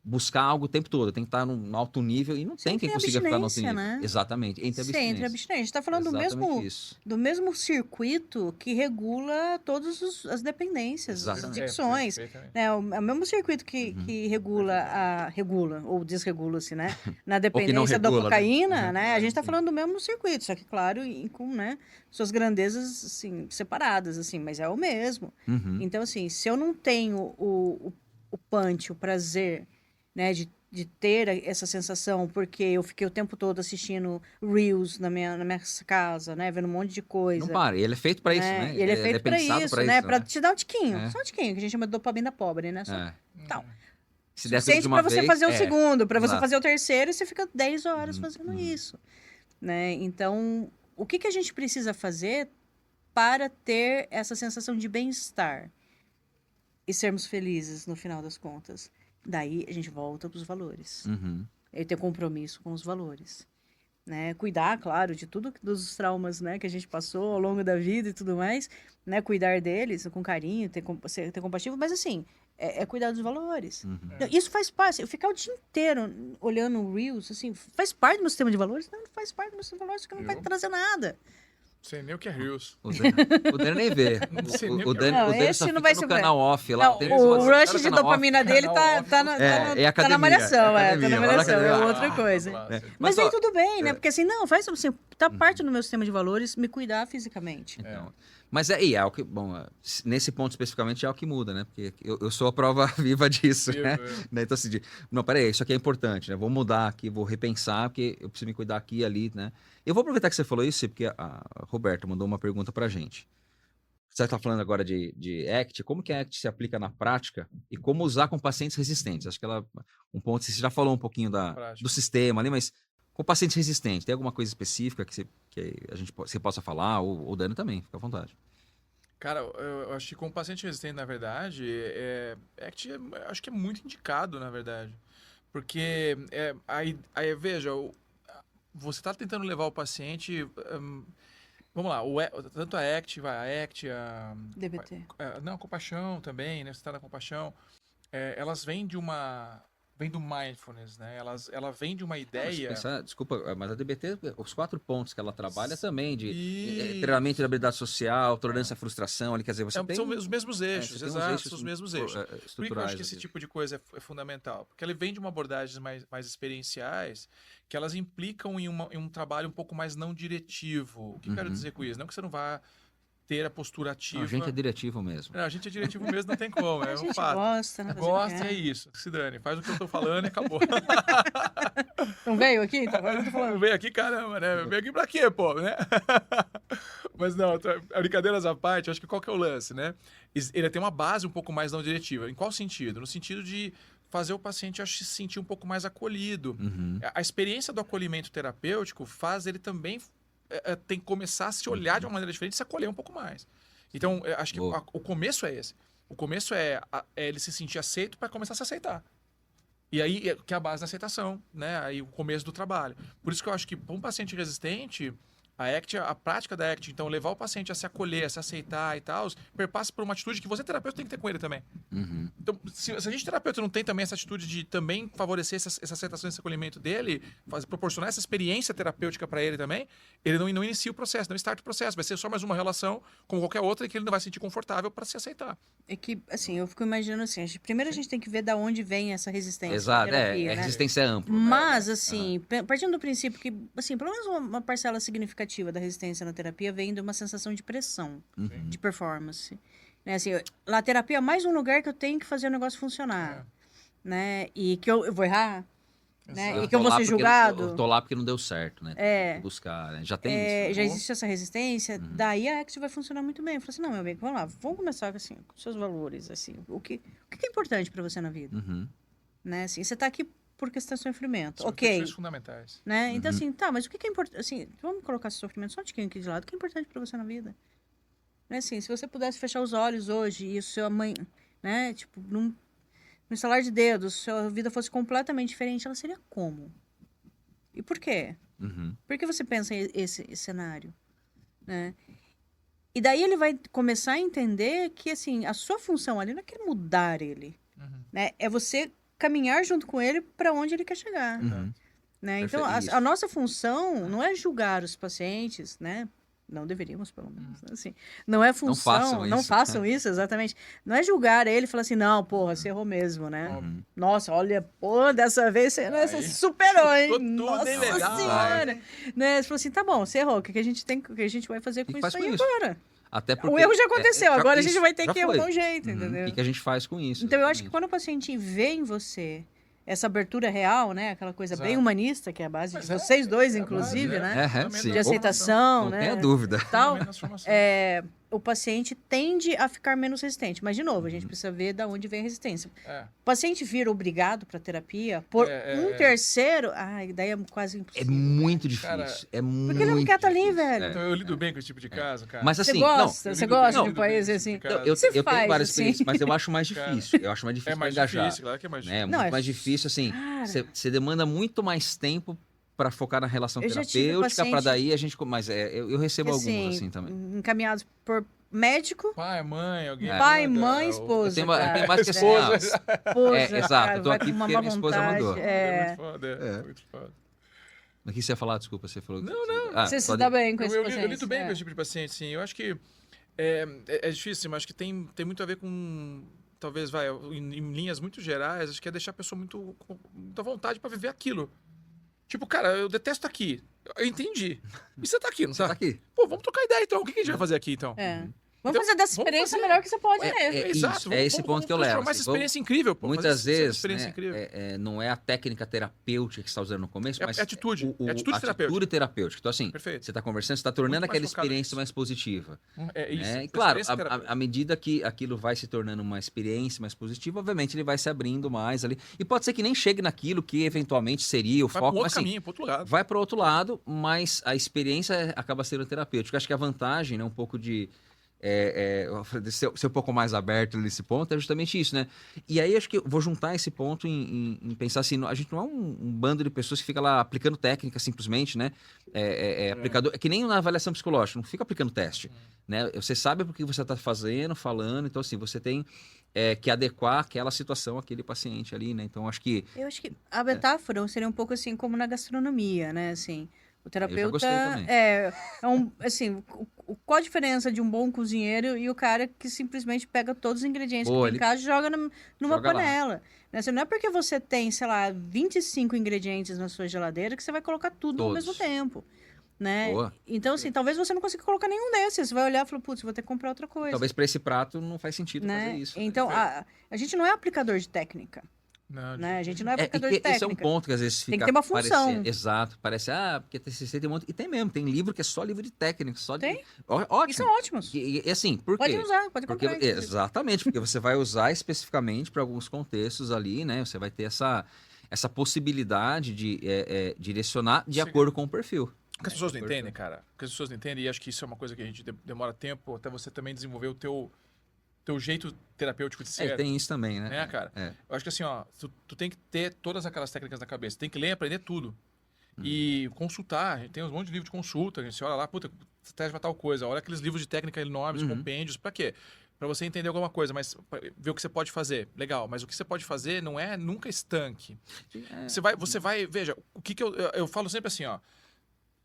buscar algo o tempo todo, tem que estar num alto nível e não tem quem consiga ficar no alto nível. Né? Exatamente, entre abstinência. Entre abstinência. A gente está falando do mesmo circuito que regula todas as dependências, as adicções. É o mesmo circuito que regula ou desregula-se, né? Na dependência da cocaína, né? A gente está falando do mesmo circuito, só que, claro, com, né, suas grandezas assim, separadas, assim, mas é o mesmo. Então, assim, se eu não tenho o punch, o prazer, né, de de ter essa sensação, porque eu fiquei o tempo todo assistindo Reels na minha casa, né? Vendo um monte de coisa. Não para, ele é feito pra isso, né? né? Ele é feito pra pensado isso, pra né? isso, Pra te dar um tiquinho. É. Só um tiquinho, que a gente chama de dopamina pobre, né? Só É. tal. Se der tudo Suficiente de uma pra você vez, fazer o segundo, pra você exato. fazer o terceiro, e você fica 10 horas fazendo isso. Né? Então, o que a gente precisa fazer para ter essa sensação de bem-estar e sermos felizes no final das contas? Daí a gente volta para os valores. Uhum. Eu ter compromisso com os valores. Né? Cuidar, claro, de tudo dos traumas, né, que a gente passou ao longo da vida e tudo mais, né? Cuidar deles com carinho, ter compaixão, mas assim, é cuidar dos valores. Uhum. Então, isso faz parte. Eu ficar o dia inteiro olhando Reels, assim, faz parte do meu sistema de valores? Não faz parte do meu sistema de valores, porque não vai trazer nada. Sei nem o que é Reels. O Dani nem vê. sei nem O Dani, Não, o Dani esse só não fica vai no ser canal off lá. Não, Tem o episódios rush do de canal off. dopamina dele tá na É malhação, academia, tá na vai lá malhação, é academia. outra coisa. Clássico. Mas ó, aí tudo bem, né? Porque assim, não, faz assim, tá parte do meu sistema de valores me cuidar fisicamente. Então, mas é o que, bom, nesse ponto especificamente é o que muda, né? Porque eu sou a prova viva disso, né? Né? Então, assim, não, peraí, isso aqui é importante, né? Vou mudar aqui, vou repensar, porque eu preciso me cuidar aqui e ali, né? Eu vou aproveitar que você falou isso, porque a Roberta mandou uma pergunta pra gente. Você está falando agora de ACT, como que a ACT se aplica na prática e como usar com pacientes resistentes? Acho que um ponto, você já falou um pouquinho do sistema ali, mas com pacientes resistentes, tem alguma coisa específica que você possa falar, ou o Dani também, fica à vontade. Cara, eu acho que com o paciente resistente, na verdade, ACT acho que é muito indicado, na verdade. Porque, aí veja, você está tentando levar o paciente... vamos lá, tanto a ACT, a DBT. Não, a compaixão também, né? Você está na compaixão. Elas vêm do mindfulness, né? Ela vem de uma ideia... Desculpa, mas a DBT, os 4 pontos que ela trabalha também, de treinamento de habilidade social, tolerância à frustração, ali, quer dizer, você tem... São os mesmos eixos, exato, são os mesmos eixos. Estruturais. Por que eu acho que esse tipo de coisa é fundamental? Porque ele vem de uma abordagem mais experienciais, que elas implicam em um trabalho um pouco mais não diretivo. O que eu quero dizer com isso? Não que você não vá ter a postura ativa. Não, a gente é diretivo mesmo. Não, a gente é diretivo mesmo, não tem como, é um fato. Gosta, né? Gosta, é isso. Se dane, faz o que eu tô falando e acabou. Não veio aqui? Então, agora eu tô falando. Não veio aqui, caramba, né? Veio aqui pra quê, pô, né? Mas não, brincadeiras à parte, acho que qual que é o lance, né? Ele tem uma base um pouco mais não diretiva. Em qual sentido? No sentido de fazer o paciente se sentir um pouco mais acolhido. A experiência do acolhimento terapêutico faz ele também tem que começar a se olhar de uma maneira diferente e se acolher um pouco mais. Então, acho que o começo é esse. O começo é ele se sentir aceito para começar a se aceitar. E aí, que é a base da aceitação, né? Aí o começo do trabalho. Por isso que eu acho que para um paciente resistente, a prática da ACT, então, levar o paciente a se acolher, a se aceitar e tal, perpassa por uma atitude que você, terapeuta, tem que ter com ele também. Então, se a gente, terapeuta, não tem também essa atitude de também favorecer essa aceitação, esse acolhimento dele, proporcionar essa experiência terapêutica para ele também, ele não inicia o processo, não starta o processo. Vai ser só mais uma relação, como qualquer outra, que ele não vai se sentir confortável para se aceitar. É que, assim, eu fico imaginando assim, primeiro a gente tem que ver da onde vem essa resistência. Exato, terapia, a né? resistência é ampla. Mas, assim, partindo do princípio que, assim, pelo menos uma parcela significativa da resistência na terapia vem de uma sensação de pressão, de performance. Né? Assim, na terapia é mais um lugar que eu tenho que fazer o negócio funcionar. Né? E que eu vou errar. Né? E que eu vou ser julgado. Eu tô lá porque não deu certo, né? Tem que buscar, né? Já tem isso. Já existe essa resistência, daí a ACT vai funcionar muito bem. Eu falo assim, não, meu amigo, vamos lá, vamos começar assim, com seus valores, assim, o que é importante para você na vida? Né? Assim, você tá aqui por questão de sofrimento, ok. Questões fundamentais. Né? Então, assim, tá, mas o que é importante? Assim, vamos colocar esse sofrimento só um tiquinho aqui de lado. O que é importante para você na vida? Né? Assim, se você pudesse fechar os olhos hoje e sua mãe, né, tipo, num estalar de dedos, sua vida fosse completamente diferente, ela seria como? E por quê? Por que você pensa esse cenário? Né? E daí ele vai começar a entender que, assim, a sua função ali não é querer mudar ele. Né? É você caminhar junto com ele para onde ele quer chegar. Né? Então, a nossa função não é julgar os pacientes, né? Não deveríamos, pelo menos. Assim, não é função... Não façam isso, exatamente. Não é julgar ele e falar assim, não, porra, você errou mesmo, né? Nossa, olha, pô, dessa vez você superou, hein? Tudo bem legal. Senhora! Né? Você falou assim, tá bom, você errou, o que a gente vai fazer com isso aí agora? Até porque, o erro já aconteceu, agora a gente vai ter que arrumar um jeito, entendeu? O que a gente faz com isso? Então, eu acho que quando o paciente vê em você essa abertura real, né? Aquela coisa bem Exato. humanista, que é a base de Mas vocês dois, é inclusive, base, né? sim. De aceitação, Não né? tenha dúvida. Tal, Fundamento da transformação. o paciente tende a ficar menos resistente. Mas, de novo, a gente precisa ver de onde vem a resistência. É. O paciente vira obrigado para terapia por terceiro, daí é quase É impossível. muito difícil. Cara, é muito Porque ele não quer estar ali, difícil. velho. Então eu lido bem com esse tipo de caso, cara. Mas Você assim, gosta? eu Você lido gosta bem, de um lido país bem, assim? cara. eu Você tenho faz, várias assim? experiências, mas eu acho mais Cara, difícil. Eu acho mais É difícil mais pra engajar. difícil, claro que é mais Né? difícil. Muito Não, é mais difícil, assim. Cara. Você demanda muito mais tempo para focar na relação Eu já tive terapêutica, para paciente- daí a gente. Mas eu recebo Que, alguns assim também. encaminhados por médico, Pai, mãe, alguém. pai, manda, mãe, ou- esposa. Eu cara. tenho mais que assim, Esposa, exato, cara, eu tô vai aqui com uma porque má minha esposa vontade, mandou. É muito foda, É. muito foda. Mas o que você ia falar? Desculpa, você falou. Não, não. Ah, Você se pode- dá bem com esse Eu paciente. lido bem com esse tipo de paciente, sim. Eu acho que é difícil, mas acho que tem muito a ver com, talvez, em linhas muito gerais, acho que é deixar a pessoa com muita vontade para viver aquilo. Tipo, cara, eu detesto aqui. Eu entendi. E você tá aqui, não Tá tá? aqui. Pô, vamos trocar ideia então. O que a gente vai fazer aqui então? É. Então, Vamos fazer dessa vamos experiência fazer. o melhor que você pode, né? Isso, é esse ponto que eu levo. Transformar assim, essa experiência incrível, pô. Muitas Fazer essa vezes, experiência né, incrível. não é a técnica terapêutica que você está usando no começo, É mas atitude. É atitude atitude terapêutica. Então, assim, Perfeito. você está conversando, você está tornando Muito mais aquela focado experiência nisso. mais positiva. É isso. Né? E claro, experiência terapêutica. à medida que aquilo vai se tornando uma experiência mais positiva, obviamente ele vai se abrindo mais ali. E pode ser que nem chegue naquilo que eventualmente seria o Vai para foco, um mas outro assim, caminho, para outro lado. vai para o outro lado, mas a experiência acaba sendo terapêutica. Acho que a vantagem, né, um pouco de ser um pouco mais aberto nesse ponto é justamente isso, né? E aí acho que eu vou juntar esse ponto em pensar assim, a gente não é um bando de pessoas que fica lá aplicando técnica simplesmente, né? Aplicador, é que nem na avaliação psicológica, não fica aplicando teste, né? Você sabe por que você está fazendo, falando, então assim, você tem que adequar aquela situação àquele paciente ali, né? Então acho que Eu acho que a metáfora seria um pouco assim como na gastronomia, né? Assim, o terapeuta gostei também. assim, qual a diferença de um bom cozinheiro e o cara que simplesmente pega todos os ingredientes Boa, que tem em ele casa e joga numa joga lá. panela. Né? Assim, não é porque você tem, sei lá, 25 ingredientes na sua geladeira que você vai colocar tudo ao Todos. mesmo tempo. Né? Boa. Então, assim, talvez você não consiga colocar nenhum desses. Você vai olhar e falar, putz, vou ter que comprar outra coisa. talvez para esse prato não faz sentido Né? fazer isso. Então, a gente não é aplicador de técnica. Não, Né? A gente não é E aplicador de que esse é um técnica. ponto que às vezes fica Tem que ter uma função. Exato. Parece, porque TCC tem um monte. E tem mesmo, tem livro que é só livro de técnica. Só de... Tem? Ótimo. E são ótimos. E assim, por Pode quê? usar, pode Porque, comprar. inclusive. exatamente, porque você vai usar especificamente para alguns contextos ali, né? Você vai ter essa possibilidade de direcionar de Chega. acordo com o perfil. O que as pessoas não entendem, cara, o que as pessoas não entendem, e acho que isso é uma coisa que a gente demora tempo até você também desenvolver o teu jeito terapêutico de ser. Tem isso também, né? Né, cara? É. Eu acho que assim, ó, tu tem que ter todas aquelas técnicas na cabeça. Tem que ler e aprender tudo. E consultar. A gente tem um monte de livro de consulta. A gente olha lá, puta, estratégia pra tal coisa. Olha aqueles livros de técnica enormes, compêndios. Pra quê? Pra você entender alguma coisa, mas pra ver o que você pode fazer. Legal, mas o que você pode fazer não é nunca estanque. Você vai, veja, o que eu falo sempre assim, ó.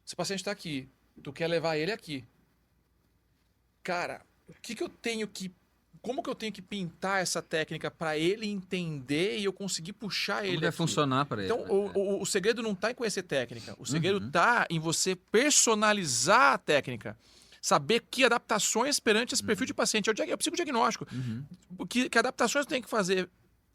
Esse paciente tá aqui, tu quer levar ele aqui. Cara, como que eu tenho que pintar essa técnica para ele entender e eu conseguir puxar Como ele vai aqui? funcionar para ele? Então, né? o segredo não está em conhecer técnica. O segredo está em você personalizar a técnica. Saber que adaptações perante esse perfil de paciente. É o psicodiagnóstico. Que adaptações tem que fazer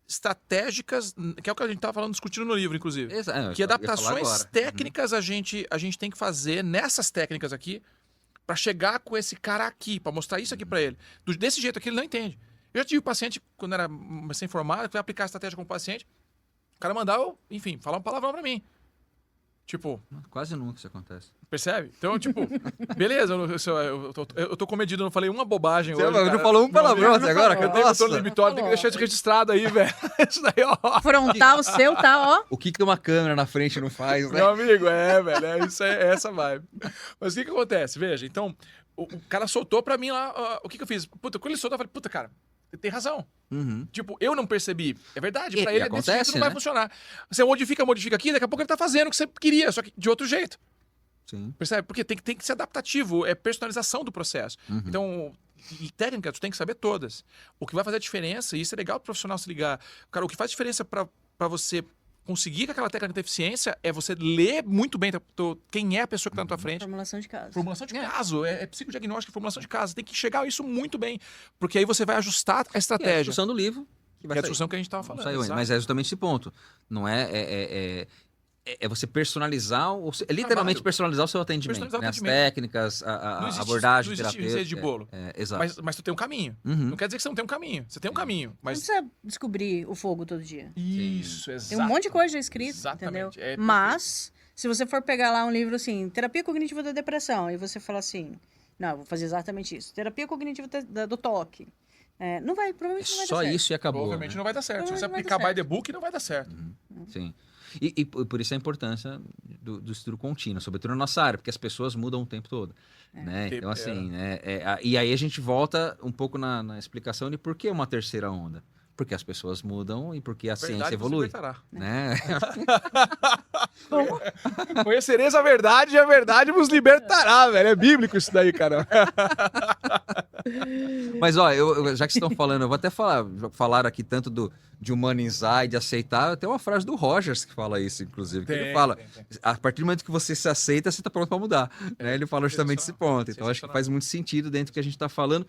estratégicas, que é o que a gente estava falando, discutindo no livro, inclusive. Que Eu ia falar adaptações agora. técnicas a gente tem que fazer nessas técnicas aqui para chegar com esse cara aqui, para mostrar isso aqui para ele. Desse jeito aqui ele não entende. Eu já tive paciente, quando era recém-formado, que vai aplicar a estratégia com o paciente, o cara mandava, enfim, falar um palavrão para mim. Tipo, Quase nunca isso acontece. percebe? Então, tipo, beleza, eu tô comedido, eu não falei uma bobagem hoje. Não cara. falou um palavrão até agora? Eu tenho tô no limitório, tem que deixar isso registrado aí, velho. Isso daí, ó. Frontal seu tá, ó. O que uma câmera na frente não faz, né? Meu amigo, velho, isso é essa vibe. Mas o que acontece? Veja, então, o cara soltou pra mim lá, o que eu fiz? Puta, quando ele soltou, eu falei, puta, cara, ele tem razão. Tipo, eu não percebi. É verdade, pra ele desse jeito não vai funcionar. Você modifica aqui, daqui a pouco ele tá fazendo o que você queria, só que de outro jeito. Sim. Percebe? Porque tem que ser adaptativo, é personalização do processo. Então, técnicas, tu tem que saber todas. O que vai fazer a diferença, e isso é legal pro profissional se ligar. Cara, o que faz diferença pra você conseguir que aquela técnica tenha eficiência é você ler muito bem quem é a pessoa que tá na tua frente. Formulação de caso. Formulação de caso, é psicodiagnóstico, formulação de caso. Tem que enxergar isso muito bem, porque aí você vai ajustar a É a estratégia. discussão do livro. que É vai a sair. discussão que a gente estava Não falando. saiu ainda, exato. mas é justamente esse ponto. Não é você personalizar, é literalmente Trabalho. personalizar o seu atendimento. Personalizar o Né? As atendimento. técnicas, Não a existe, abordagem não existe terapêutica. receita de bolo. Exato. Mas tu tem um caminho. Uhum. Não quer dizer que você não tem um caminho. Você tem um caminho. Não Mas precisa descobrir o fogo todo dia. isso, exato. Tem um monte de coisa já escrita, Exatamente. entendeu? É Mas, se você for pegar lá um livro assim, Terapia Cognitiva da Depressão, e você fala assim, não, eu vou fazer exatamente isso. Terapia Cognitiva do toque. Não vai, É provavelmente não vai dar só certo. isso e acabou. Provavelmente Né? não vai dar certo. Se você Provavelmente não vai aplicar dar by the book, não vai dar certo. Sim. E por isso a importância do estudo contínuo, sobretudo na nossa área, porque as pessoas mudam o tempo todo. Né? Então, assim, e aí a gente volta um pouco na explicação de por que uma terceira onda. Porque as pessoas mudam e porque a ciência Verdade vos evolui. libertará. Né? Conhecereis a verdade e a verdade vos libertará, velho. É bíblico isso daí, cara. Mas, ó, já que vocês estão falando, eu vou até falar aqui tanto de humanizar e de aceitar. Tem uma frase do Rogers que fala isso, inclusive, que ele fala, tem. a partir do momento que você se aceita, você está pronto para mudar. Né? Ele fala justamente esse ponto. Então, acho que Sensacional. faz muito sentido dentro do que a gente está falando.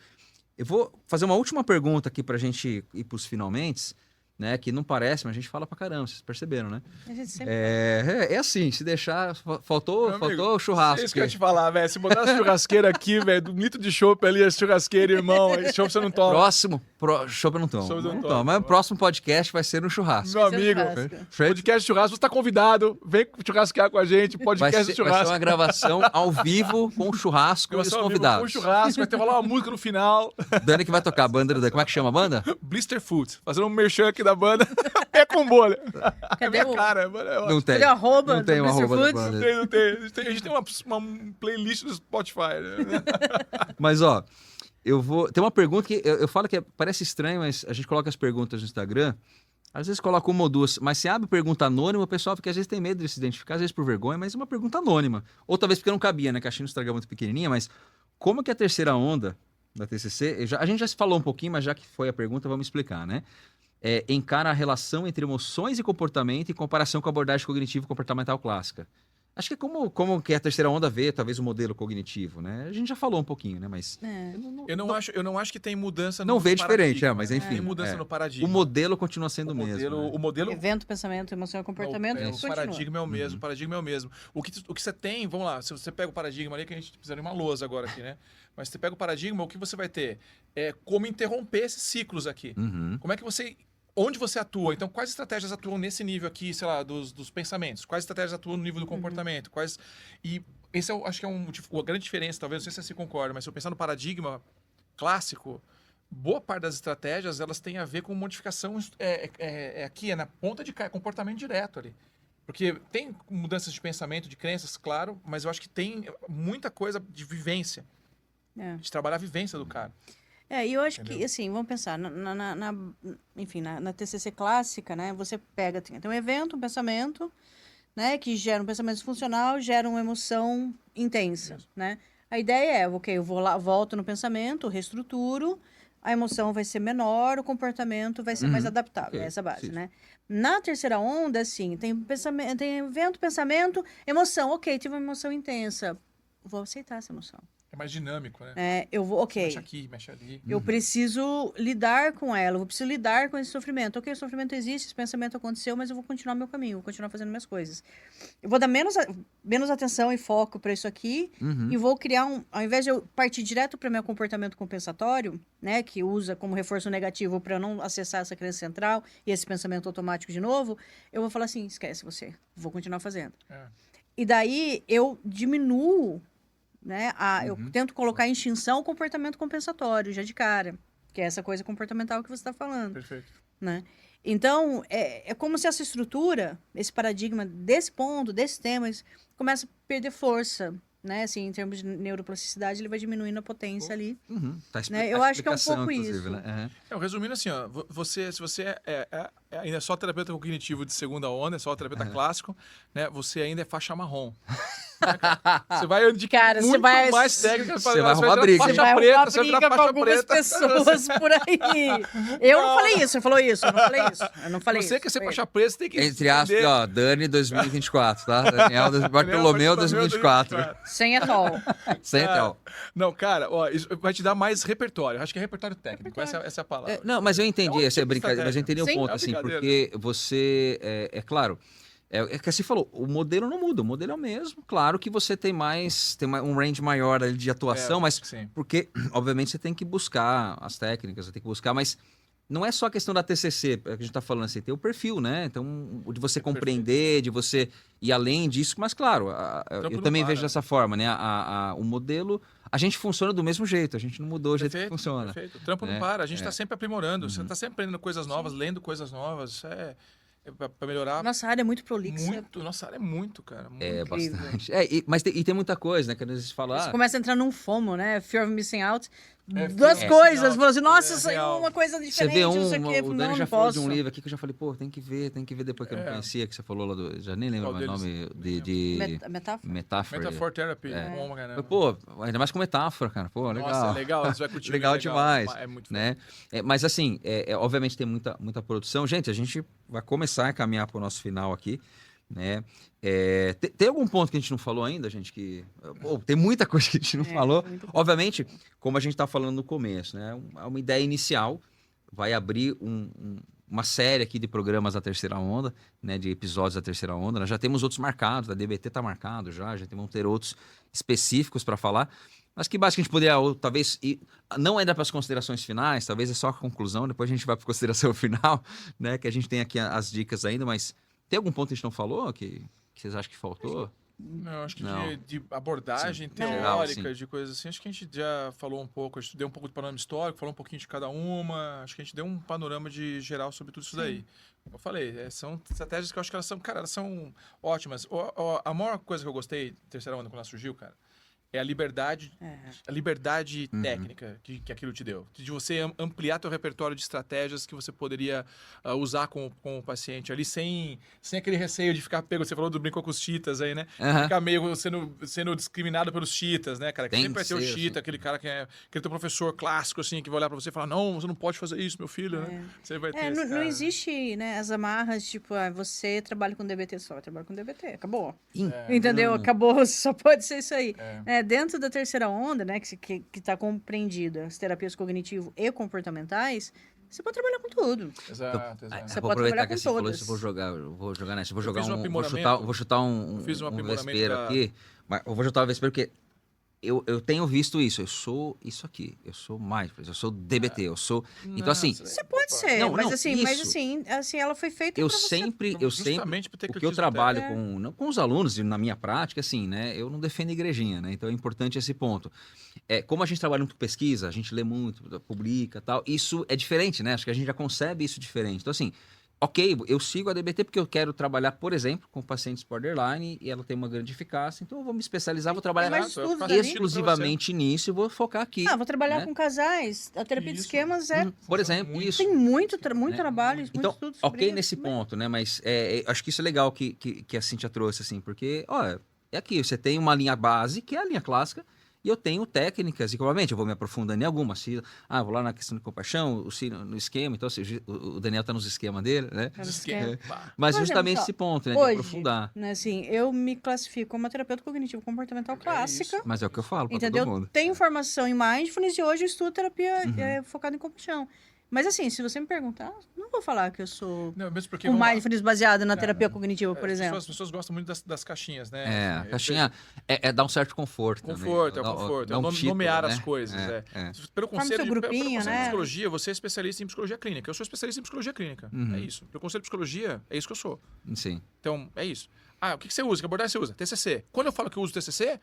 Eu vou fazer uma última pergunta aqui para a gente ir para os finalmente, né? Que não parece, mas a gente fala pra caramba, vocês perceberam, né? A gente sempre É assim, se deixar, faltou Meu amigo, o churrasco. É isso que eu ia te falar, velho. Se botar essa churrasqueira aqui, velho, um litro de chopp ali, essa churrasqueira, irmão, esse chopp você não toma. Próximo, chopp eu não tomo. Chopp eu não Não tomo. tomo. Mas o próximo podcast vai ser no churrasco. Meu Seu amigo, churrasco. podcast churrasco, você tá convidado, vem churrasquear com a gente, Vai podcast ser churrasco. uma gravação ao vivo com o churrasco e os Gravação ao vivo convidados. Com churrasco, vai ter rolar uma música no final. Dani que vai tocar a banda, como é que chama a banda? Blister Food, fazendo um merchan aqui da banda. Pé com bolha. Cadê Minha o- cara, mano, é ótimo. Não tem. Cadê o arroba Não tem do um Mr. arroba da Foods? banda. Não tem. A gente tem uma playlist do Spotify. Né? Mas, ó, tem uma pergunta que eu falo que parece estranho, mas a gente coloca as perguntas no Instagram. Às vezes coloca uma ou duas, mas se abre pergunta anônima, o pessoal fica às vezes tem medo de se identificar, às vezes por vergonha, mas é uma pergunta anônima. Ou talvez porque não cabia, né? Que a China no Instagram é muito pequenininha, mas como que a terceira onda da TCC, a gente já se falou um pouquinho, mas já que foi a pergunta, vamos explicar, né? Encara a relação entre emoções e comportamento em comparação com a abordagem cognitivo-comportamental clássica. Acho que é como que a terceira onda vê, talvez, o modelo cognitivo, né? A gente já falou um pouquinho, né? Mas É. Eu não acho que tem mudança não no vê diferente, paradigma. mas enfim. Tem mudança no paradigma. O modelo continua sendo o mesmo. né? O modelo Evento, pensamento, emoção e comportamento. o continua. paradigma é o mesmo, o paradigma é o mesmo. O que você tem, vamos lá, se você pega o paradigma ali, que a gente precisa de uma lousa agora aqui, né? Mas você pega o paradigma, o que você vai ter? Como interromper esses ciclos aqui. Uhum. Como é que você... Onde você atua? Então, quais estratégias atuam nesse nível aqui, sei lá, dos pensamentos? Quais estratégias atuam no nível do comportamento? E esse acho que é uma grande diferença, talvez, não sei se você concorda, mas se eu pensar no paradigma clássico, boa parte das estratégias, elas têm a ver com modificação aqui, na ponta de comportamento direto ali. Porque tem mudanças de pensamento, de crenças, claro, mas eu acho que tem muita coisa de vivência, de trabalhar a vivência do cara. E eu acho Entendeu? que, assim, vamos pensar, enfim, na TCC clássica, né, você pega, tem um evento, um pensamento, né, que gera um pensamento disfuncional, gera uma emoção intensa, né? A ideia ok, eu vou lá, volto no pensamento, reestruturo, a emoção vai ser menor, o comportamento vai ser mais adaptável, Ok, é essa base, sim. né? Na terceira onda, assim, tem evento, pensamento, emoção, ok, tive uma emoção intensa, vou aceitar essa emoção. É mais dinâmico, né? Eu vou, ok. Mexe aqui, mexe ali. Eu preciso lidar com ela, eu preciso lidar com esse sofrimento. Ok, o sofrimento existe, esse pensamento aconteceu, mas eu vou continuar meu caminho, vou continuar fazendo minhas coisas. Eu vou dar menos atenção e foco para isso aqui e vou criar ao invés de eu partir direto para meu comportamento compensatório, né, que usa como reforço negativo para não acessar essa crença central e esse pensamento automático de novo, eu vou falar assim, esquece você, vou continuar fazendo. E daí eu diminuo, né? Eu tento colocar em extinção o comportamento compensatório, já de cara, que é essa coisa comportamental que você está falando, Perfeito. né? Então, é como se essa estrutura, esse paradigma desse ponto, desse tema, começa a perder força, né? Assim, em termos de neuroplasticidade, ele vai diminuindo a potência ali. Tá Né? Eu a acho que é um explicação, pouco inclusive, isso. Né? Resumindo assim, ó, se você ainda é só terapeuta cognitivo de segunda onda, é só terapeuta clássico, né? Você ainda é faixa marrom. Você vai adquirir muito mais técnica. Você vai arrumar briga. Faixa Você vai preta, arrumar você vai briga virar com faixa algumas preta. pessoas por aí. Eu não falei isso, você falou isso. Eu não falei isso. Eu não falei Você isso. quer ser faixa preta, você tem que Entre aspas, entender. ó, Dani 2024, tá? Daniel Bartolomeu 2024. Sem etol. Sem tel. Não, cara, ó, isso vai te dar mais repertório. Acho que é repertório técnico, essa é a palavra. Não, mas eu entendi, É um essa é tipo de brincadeira, mas eu entendi o Sim. ponto, É assim, brincadeira. porque você, é claro, é que você falou, o modelo não muda, o modelo é o mesmo, claro que você tem um range maior ali de atuação, mas sim. porque, obviamente, você tem que buscar as técnicas, você tem que buscar, mas não é só a questão da TCC, que a gente está falando assim, tem o perfil, né? Então, de você compreender, de você ir além disso, mas claro, eu não também para. vejo dessa forma, né? O modelo, a gente funciona do mesmo jeito, a gente não mudou o jeito que Perfeito, funciona. perfeito. O trampo né? não para, a gente está sempre aprimorando, você está sempre aprendendo coisas novas, lendo coisas novas, isso é para melhorar Nossa área é muito prolixa. muito. Nossa área é muito, cara. Muito. É, incrível. bastante. Mas tem muita coisa, né? Que às vezes fala, Você começa a entrar num FOMO, né? Fear of missing out. É, Duas fear of coisas. missing out, Falou assim, nossa, é saiu real. uma coisa você diferente, vê não sei o quê. o Não, Dani não já falou de posso. um livro aqui que eu já falei, pô, tem que ver depois que eu não conhecia, que você falou lá do. Já nem lembro Qual mais o deles? nome de Metáfora? metáfora. Metaphor Therapy, É. bom pra caramba. Mas, pô, ainda mais com metáfora, cara. Pô, legal. Nossa, é legal, você vai curtir. Legal é demais, É muito né? Mas assim, obviamente tem muita produção. Gente, a gente vai começar a caminhar para o nosso final aqui, né? Tem algum ponto que a gente não falou ainda, gente? Pô, tem muita coisa que a gente não falou. muito bom. Obviamente, como a gente está falando no começo, né? Uma ideia inicial vai abrir uma série aqui de programas da Terceira Onda, né? De episódios da Terceira Onda. Nós já temos outros marcados, a DBT está marcado já vamos ter outros específicos para falar. Mas que basicamente a gente poderia, ou, talvez, não ainda para as considerações finais, talvez é só a conclusão, depois a gente vai para a consideração final, né? Que a gente tem aqui as dicas ainda, mas tem algum ponto que a gente não falou que vocês acham que faltou? Não, acho que Não. de abordagem Sim. teórica, Geral, sim. de coisas assim, acho que a gente já falou um pouco, a gente deu um pouco de panorama histórico, falou um pouquinho de cada uma, acho que a gente deu um panorama geral sobre tudo isso daí. Como eu falei, são estratégias que eu acho que elas são ótimas. A maior coisa que eu gostei da Terceira Onda quando ela surgiu, cara, é a liberdade técnica que aquilo te deu. De você ampliar teu repertório de estratégias que você poderia usar com o paciente ali, sem aquele receio de ficar pego. Você falou do brincou com os cheetahs aí, né? Aham. Ficar meio sendo discriminado pelos cheetahs, né, cara? Que Tem sempre vai que ter o ser, cheetah, assim. aquele cara que é aquele teu professor clássico, assim, que vai olhar pra você e falar, não, você não pode fazer isso, meu filho, né? Você vai ter esse Não cara. existe, né, as amarras, tipo, você trabalha com DBT só, trabalha com DBT, acabou. É. Entendeu? Acabou, só pode ser isso aí. Dentro da Terceira Onda, né, que está compreendida as terapias cognitivo e comportamentais, você pode trabalhar com tudo. Exato, exato. Você Vou pode aproveitar trabalhar que com você falou todas. isso, eu vou jogar nessa. Vou fiz um vou aprimoramento. chutar um Eu fiz um aprimoramento vespeiro da- aqui, mas eu vou chutar o vespeiro porque eu tenho visto isso. Eu sou isso aqui. Eu sou mindfulness, eu sou DBT, eu sou. Então, assim, Nossa, Você pode ser, Não, mas, não, assim, isso. ela foi feita eu pra você. sempre, Justamente por ter o que eu criatividade. trabalho com os alunos e na minha prática, assim, né? Eu não defendo igrejinha, né? Então é importante esse ponto. Como a gente trabalha muito com pesquisa, a gente lê muito, publica e tal, isso é diferente, né? Acho que a gente já concebe isso diferente. Então, assim, ok, eu sigo a DBT porque eu quero trabalhar, por exemplo, com pacientes borderline e ela tem uma grande eficácia, então eu vou me especializar, vou trabalhar mais Exato, estudos faz ali. sentido pra exclusivamente nisso e vou focar aqui. Vou trabalhar né? com casais. A terapia de Isso. esquemas Por exemplo, isso. tem muito né? trabalho, muito Então, estudo sobre ok isso, nesse mas- ponto, né? Mas acho que isso é legal que a Cíntia trouxe, assim, porque, ó, é aqui, você tem uma linha base, que é a linha clássica, e eu tenho técnicas, e obviamente eu vou me aprofundando em algumas. Vou lá na questão de compaixão, o Ciro no esquema, então assim, o Daniel tá nos esquemas dele, né? Cara, Esquema. Mas Por justamente exemplo, esse ponto, né? De hoje, aprofundar. né, assim, eu me classifico como uma terapeuta cognitivo-comportamental clássica. Mas é o que eu falo pra Entendeu? todo mundo. Tenho formação em mindfulness e hoje eu estudo terapia Uhum. focada em compaixão. Mas assim, se você me perguntar, não vou falar que eu sou Não, mesmo porque com vamos lá. mindfulness baseado na Cara, terapia cognitiva, por exemplo. As pessoas gostam muito das caixinhas, né? A Assim, caixinha dá um certo conforto. Conforto, também. é o conforto. Dá É um título, nomear né? as coisas. Pelo Forma conselho, seu grupinho, pelo conselho né? de psicologia, você é especialista em psicologia clínica. Eu sou especialista em psicologia clínica. Uhum. É isso. Pelo conselho de psicologia, é isso que eu sou. Sim. Então, é isso. O que você usa? Que abordagem você usa? TCC. Quando eu falo que eu uso TCC,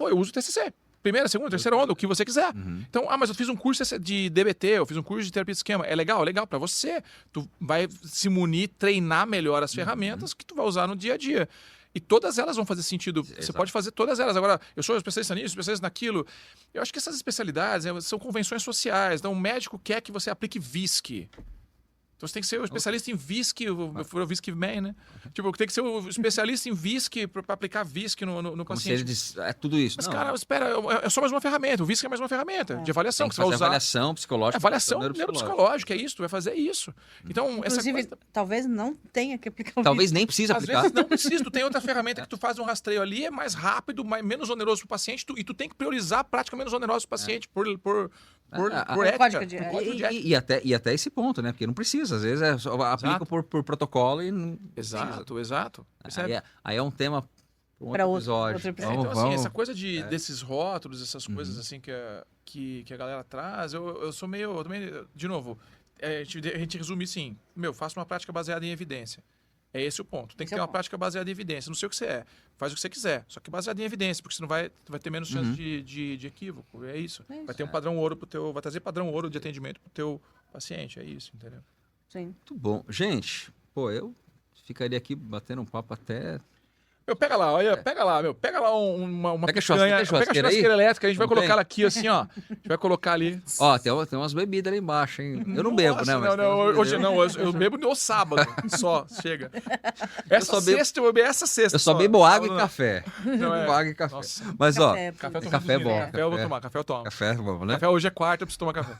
eu uso TCC. Primeira, segunda, terceira onda, o que você quiser. Uhum. Então, mas eu fiz um curso de DBT, eu fiz um curso de terapia de esquema. É legal pra você. Tu vai se munir, treinar melhor as ferramentas que tu vai usar no dia a dia. E todas elas vão fazer sentido. Você Exato. pode fazer todas elas. Agora, eu sou especialista nisso, especialista naquilo. Eu acho que essas especialidades são convenções sociais. Então, o médico quer que você aplique VISC. Então você tem que ser o especialista em whisky, o whisky man, né? Tipo, tem que ser o especialista em whisky para aplicar whisky no Como se paciente. ele diz, é tudo isso. Mas, Não, cara, espera, é só mais uma ferramenta. O whisky é mais uma ferramenta de avaliação tem que que você vai fazer usar. avaliação psicológica. Avaliação neuropsicológica. neuropsicológica, é isso, tu vai fazer isso. Então, essa Inclusive, coisa... talvez não tenha que aplicar o Talvez nem precise Às aplicar. vezes não precisa, tu tem outra ferramenta que tu faz um rastreio ali, é mais rápido, menos oneroso pro paciente, e tu tem que priorizar a prática menos onerosa pro paciente por ética. código de- por código de ética. E até esse ponto, né? Porque não precisa. Às vezes aplica por protocolo e não Exato. aí é um tema para um Pra outro outro episódio. episódio. Então, assim, Vamos. essa coisa desses rótulos, essas coisas assim que a galera traz, eu sou meio... Também, de novo, a gente resume assim, faça uma prática baseada em evidência. É esse o ponto. Tem que ter uma prática baseada em evidência. Não sei o que você é. Faz o que você quiser. Só que baseado em evidência, porque senão tu vai ter menos chance de equívoco. É isso. Vai ter um padrão ouro vai trazer padrão ouro de atendimento pro teu paciente. É isso, entendeu? Sim. Muito bom. Gente, eu ficaria aqui batendo um papo até... Pega lá, pega lá uma Pega a picanha, churrasqueira pega a churrasqueira elétrica, a gente vai Não colocar tem? ela aqui assim, ó. A gente vai colocar ali. Ó, tem umas bebidas ali embaixo, hein? Eu não bebo, né? Nossa, Mas tem umas bebidas hoje ali. não, eu bebo no sábado, só, chega. Essa só bebo- sexta, eu bebi essa sexta. Eu só só. bebo água Sábado e café. Não, Bebo água e café. Nossa. Mas, ó, Café, Café eu tô café é reduzindo. bom. Café eu vou tomar, café eu tomo. Café é bom, né? Café hoje é quarta, eu preciso tomar café.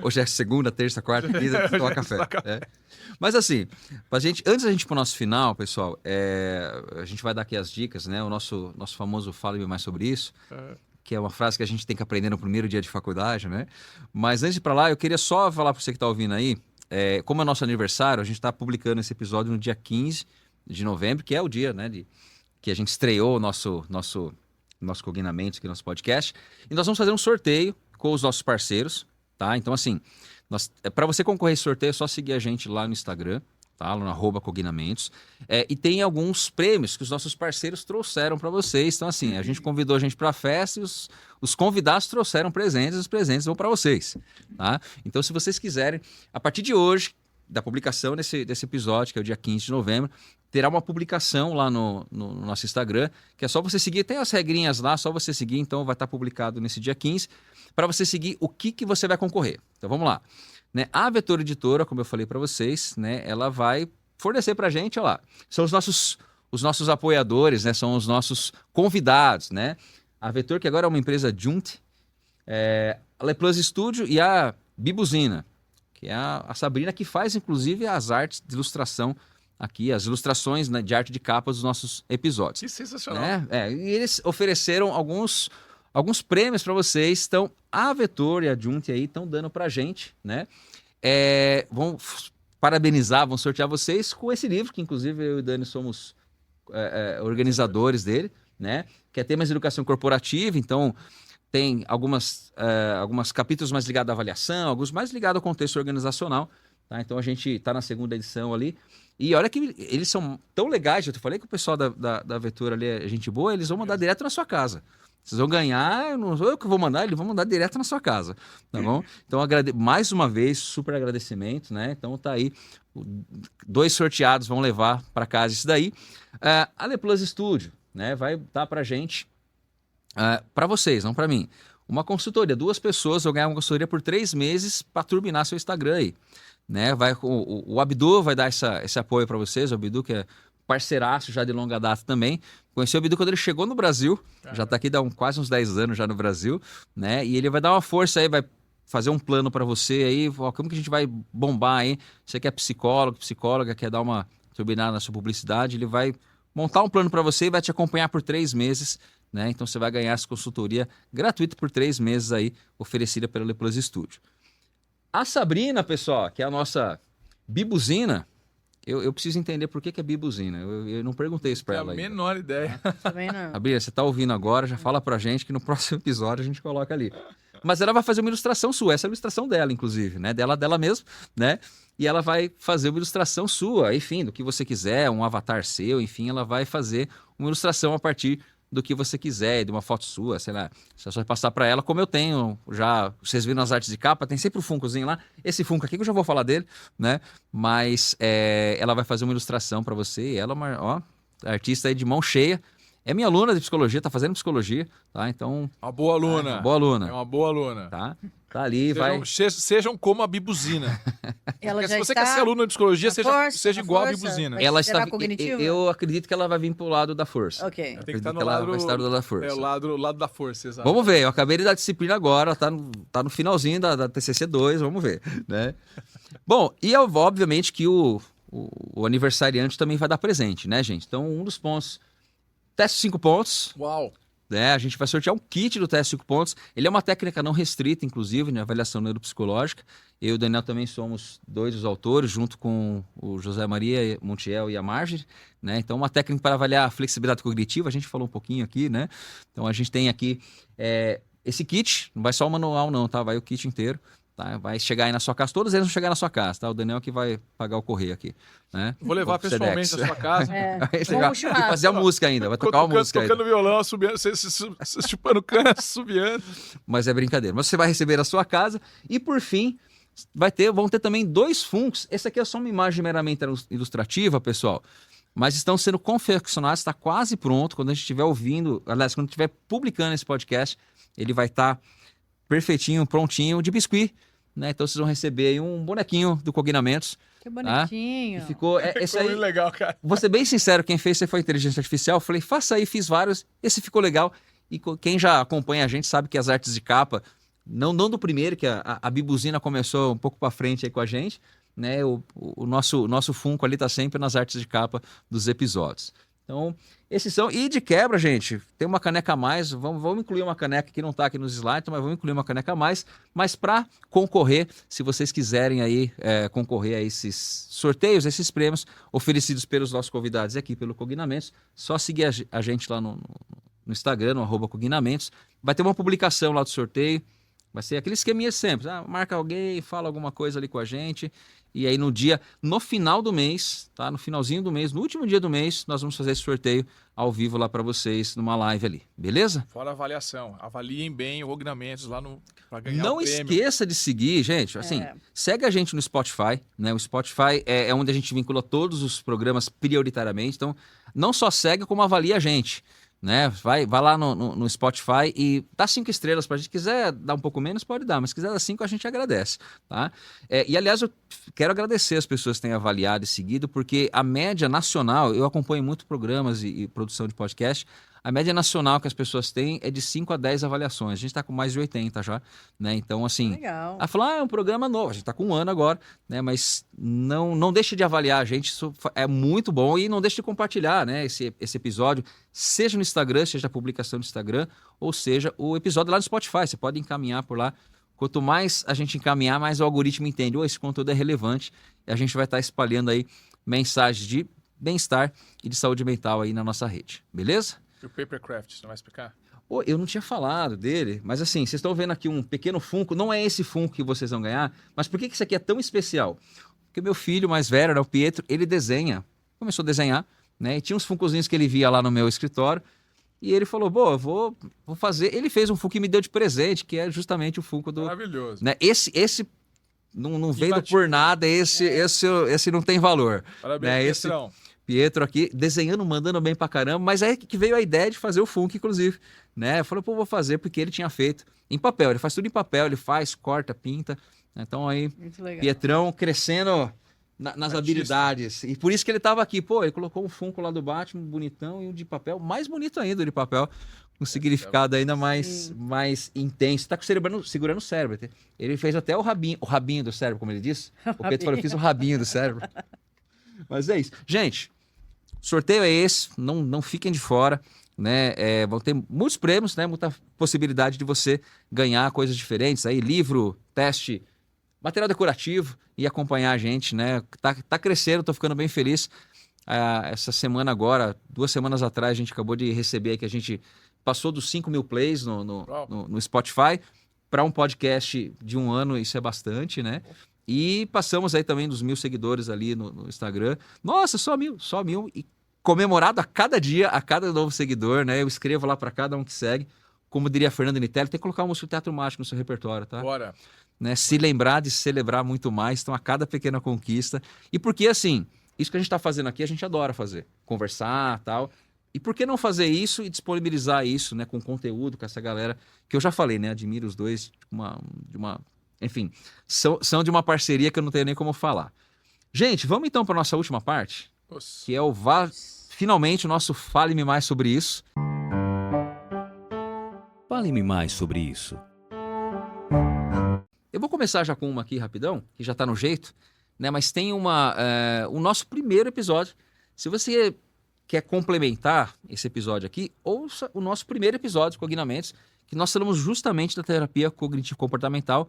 Hoje é segunda, terça, quarta, quinta, tomar café. É. Mas assim, antes da gente ir pro nosso final, pessoal, a gente vai dar aqui as dicas, né? O nosso famoso Fale-me mais sobre isso, que é uma frase que a gente tem que aprender no primeiro dia de faculdade, né? Mas antes de ir pra lá, eu queria só falar para você que tá ouvindo aí, como é nosso aniversário, a gente tá publicando esse episódio no dia 15 de novembro, que é o dia, né, que a gente estreou o nosso Cognamentos aqui, nosso podcast, e nós vamos fazer um sorteio com os nossos parceiros, tá? Então, assim, para você concorrer a esse sorteio, é só seguir a gente lá no Instagram, tá? Lá no @Cognamentos. E tem alguns prêmios que os nossos parceiros trouxeram para vocês. Então, assim, a gente convidou a gente para a festa e os convidados trouxeram presentes, e os presentes vão para vocês, tá? Então, se vocês quiserem, a partir de hoje, da publicação desse episódio, que é o dia 15 de novembro, terá uma publicação lá no nosso Instagram, que é só você seguir, tem as regrinhas lá, só você seguir, então vai estar publicado nesse dia 15, para você seguir o que você vai concorrer. Então vamos lá. Né? A Vetor Editora, como eu falei para vocês, né, ela vai fornecer para a gente, olha lá, são os nossos apoiadores, né, são os nossos convidados, né? A Vetor, que agora é uma empresa Junte, a Leplus Studio e a Bibuzina, que é a Sabrina, que faz inclusive as artes de ilustração aqui, as ilustrações, né, de arte de capa dos nossos episódios. Que sensacional. E eles ofereceram alguns prêmios para vocês. Então, a Vetor e a Junte aí estão dando pra gente, né? Vão parabenizar, vão sortear vocês com esse livro, que inclusive eu e o Dani somos organizadores dele, né? Que é Temas de Educação Corporativa. Então, tem alguns capítulos mais ligados à avaliação, alguns mais ligados ao contexto organizacional. Tá? Então, a gente está na segunda edição ali. E olha que eles são tão legais. Eu falei que o pessoal da Vetor ali é gente boa, eles vão mandar direto na sua casa. Vocês vão ganhar, não sou eu que vou mandar, eles vão mandar direto na sua casa, tá bom? Então, mais uma vez, super agradecimento, né? Então, tá aí, 2 sorteados vão levar para casa isso daí. A Leplus Studio, né, vai dar pra gente, para vocês, não para mim, uma consultoria. 2 pessoas vão ganhar uma consultoria por 3 meses para turbinar seu Instagram aí, né? O Abdu vai dar esse apoio para vocês, o Abdu que é parceiraço já de longa data também. Conheci o Abdu quando ele chegou no Brasil, já está aqui há quase uns 10 anos já no Brasil, né? E ele vai dar uma força aí, vai fazer um plano para você aí, como que a gente vai bombar aí? Você que é psicóloga, quer dar uma turbinada na sua publicidade, ele vai montar um plano para você e vai te acompanhar por 3 meses, né? Então você vai ganhar essa consultoria gratuita por 3 meses aí, oferecida pela Leplus Studio. A Sabrina, pessoal, que é a nossa Bibuzina, eu preciso entender por que é Bibuzina. Eu não perguntei isso para ela. A menor ideia. Também não. Sabrina, você tá ouvindo agora, já fala pra gente que no próximo episódio a gente coloca ali. Mas ela vai fazer uma ilustração sua, essa é a ilustração dela, inclusive, né? Dela mesmo, né? E ela vai fazer uma ilustração sua, enfim, do que você quiser, um avatar seu, enfim, ela vai fazer uma ilustração a partir do que você quiser, de uma foto sua, sei lá. Você só vai passar para ela, como eu tenho já, vocês viram as artes de capa, tem sempre o Funkozinho lá. Esse Funko aqui que eu já vou falar dele, né? Mas ela vai fazer uma ilustração para você e ela é uma artista aí de mão cheia. É minha aluna de psicologia, tá fazendo psicologia, tá? Então, Uma boa aluna. boa aluna, É uma boa aluna. tá? Tá ali, vai... Sejam como a Bibuzina. Ela Porque já se você está quer ser aluno de psicologia, na seja força, na igual a força? Bibuzina. Vai- Ela será está... cognitiva? Eu acredito que ela vai vir pro lado da força. Ok. Tem que Acredito estar no que ela lado, vai estar do lado da força. É o lado da força, exato. Vamos ver, eu acabei de dar disciplina agora, tá no finalzinho da TCC 2, vamos ver, né? Bom, e obviamente que o aniversariante também vai dar presente, né, gente? Então, um dos pontos, teste 5 pontos, Uau. né? A gente vai sortear um kit do teste 5 pontos. Ele é uma técnica não restrita, inclusive, de avaliação neuropsicológica. Eu e o Daniel também somos 2 dos autores, junto com o José Maria Montiel e a Marjorie, né? Então, uma técnica para avaliar a flexibilidade cognitiva, a gente falou um pouquinho aqui, né? Então, a gente tem aqui esse kit, não vai só o manual não, tá? Vai o kit inteiro, tá? Vai chegar aí na sua casa, todos eles vão chegar na sua casa, tá? O Daniel que vai pagar o correio aqui, né? Vou levar Pro pessoalmente Sedex. na sua casa. É. Vai Vamos chegar pro e churrasco. fazer a música ainda, vai tocar uma música ainda. Tocando violão, assobiando, chupando cana, assobiando. Mas é brincadeira. Mas você vai receber na sua casa. E por fim, vão ter também 2 Funkos. Esse aqui é só uma imagem meramente ilustrativa, pessoal. Mas estão sendo confeccionados, está quase pronto. Quando a gente estiver ouvindo, aliás, quando estiver publicando esse podcast, ele vai estar perfeitinho, prontinho, de biscuit, né? Então vocês vão receber aí um bonequinho do Cognamentos. Que bonitinho. E ficou... esse Ficou aí, muito legal, cara. vou ser bem sincero, quem fez foi a inteligência artificial. Eu falei, faça aí, fiz vários. Esse ficou legal. E quem já acompanha a gente sabe que as artes de capa, não do primeiro, que a Bibuzina começou um pouco para frente aí com a gente, né? O nosso Funko ali tá sempre nas artes de capa dos episódios. Então, esses são... E de quebra, gente, tem uma caneca a mais. Vamos incluir uma caneca que não está aqui nos slides, mas vamos incluir uma caneca a mais. Mas para concorrer, se vocês quiserem aí concorrer a esses sorteios, esses prêmios oferecidos pelos nossos convidados aqui pelo Cognamentos, só seguir a gente lá no Instagram, no @Cognamentos. Vai ter uma publicação lá do sorteio. Vai ser aquele esqueminha sempre. Marca alguém, fala alguma coisa ali com a gente. E aí no final do mês, tá? No finalzinho do mês, no último dia do mês, nós vamos fazer esse sorteio ao vivo lá para vocês, numa live ali. Beleza? Fora a avaliação. Avaliem bem o Cognamentos lá para ganhar Não o prêmio. esqueça de seguir, gente. Assim, segue a gente no Spotify, né? O Spotify é onde a gente vincula todos os programas prioritariamente. Então, não só segue, como avalia a gente, né? Vai lá no Spotify e dá 5 estrelas pra gente. Quiser dar um pouco menos, pode dar, mas se quiser dar 5, a gente agradece, tá? E aliás, eu quero agradecer as pessoas que têm avaliado e seguido, porque a média nacional, eu acompanho muito programas e produção de podcast, a média nacional que as pessoas têm é de 5 a 10 avaliações. A gente está com mais de 80 já, né? Então, assim... Legal. A falar, é um programa novo, a gente está com 1 ano agora, né? Mas não deixe de avaliar a gente, isso é muito bom. E não deixe de compartilhar, né? Esse episódio, seja no Instagram, seja a publicação no Instagram, ou seja o episódio lá no Spotify. Você pode encaminhar por lá. Quanto mais a gente encaminhar, mais o algoritmo entende. Esse conteúdo é relevante. E a gente vai estar espalhando aí mensagens de bem-estar e de saúde mental aí na nossa rede. Beleza? E o Papercraft, você não vai explicar? Eu não tinha falado dele, mas assim, vocês estão vendo aqui um pequeno Funko, não é esse Funko que vocês vão ganhar, mas por que isso aqui é tão especial? Porque meu filho mais velho, né, o Pietro, ele desenha, começou a desenhar, né, e tinha uns Funkozinhos que ele via lá no meu escritório, e ele falou, eu vou fazer, ele fez um Funko e me deu de presente, que é justamente o Funko do... Maravilhoso. Né, esse não veio por nada, esse não tem valor. Parabéns, né, Pietrão. Pietro aqui, desenhando, mandando bem pra caramba, mas aí que veio a ideia de fazer o Funko, inclusive, né? Eu falei, vou fazer, porque ele tinha feito em papel, ele faz tudo em papel, ele faz, corta, pinta, então aí, Muito legal. Pietrão crescendo nas habilidades, e por isso que ele tava aqui, ele colocou um Funko lá do Batman, bonitão, e um de papel, mais bonito ainda, de papel, com significado ainda mais intenso, tá segurando o cérebro, ele fez até o rabinho do cérebro, como ele disse, o Pietro falou, eu fiz o rabinho do cérebro. Mas é isso. Gente, sorteio é esse, não fiquem de fora, né? Vão ter muitos prêmios, né? Muita possibilidade de você ganhar coisas diferentes aí, livro, teste, material decorativo e acompanhar a gente, né? Tá crescendo, tô ficando bem feliz. Essa semana agora, 2 semanas atrás, a gente acabou de receber que a gente passou dos 5 mil plays no Spotify. Para um podcast de 1 ano, isso é bastante, né? E passamos aí também dos 1.000 seguidores ali no Instagram. Nossa, só 1.000. E comemorado a cada dia, a cada novo seguidor, né? Eu escrevo lá para cada um que segue. Como diria Fernando Nitelli, tem que colocar um músico teatro mágico no seu repertório, tá? Bora. Né? Se lembrar de celebrar muito mais, então a cada pequena conquista. E porque, assim, isso que a gente está fazendo aqui, a gente adora fazer. Conversar, tal. E por que não fazer isso e disponibilizar isso, né, com conteúdo, com essa galera que eu já falei, né? Admiro os dois enfim, são de uma parceria que eu não tenho nem como falar. Gente, vamos então para nossa última parte, Nossa. que é finalmente o nosso Fale-me Mais sobre isso. Fale-me mais sobre isso. Eu vou começar já com uma aqui rapidão, que já tá no jeito, né? Mas tem o nosso primeiro episódio. Se você quer complementar esse episódio aqui, ouça o nosso primeiro episódio, Cognamentos, que nós falamos justamente da terapia cognitivo-comportamental,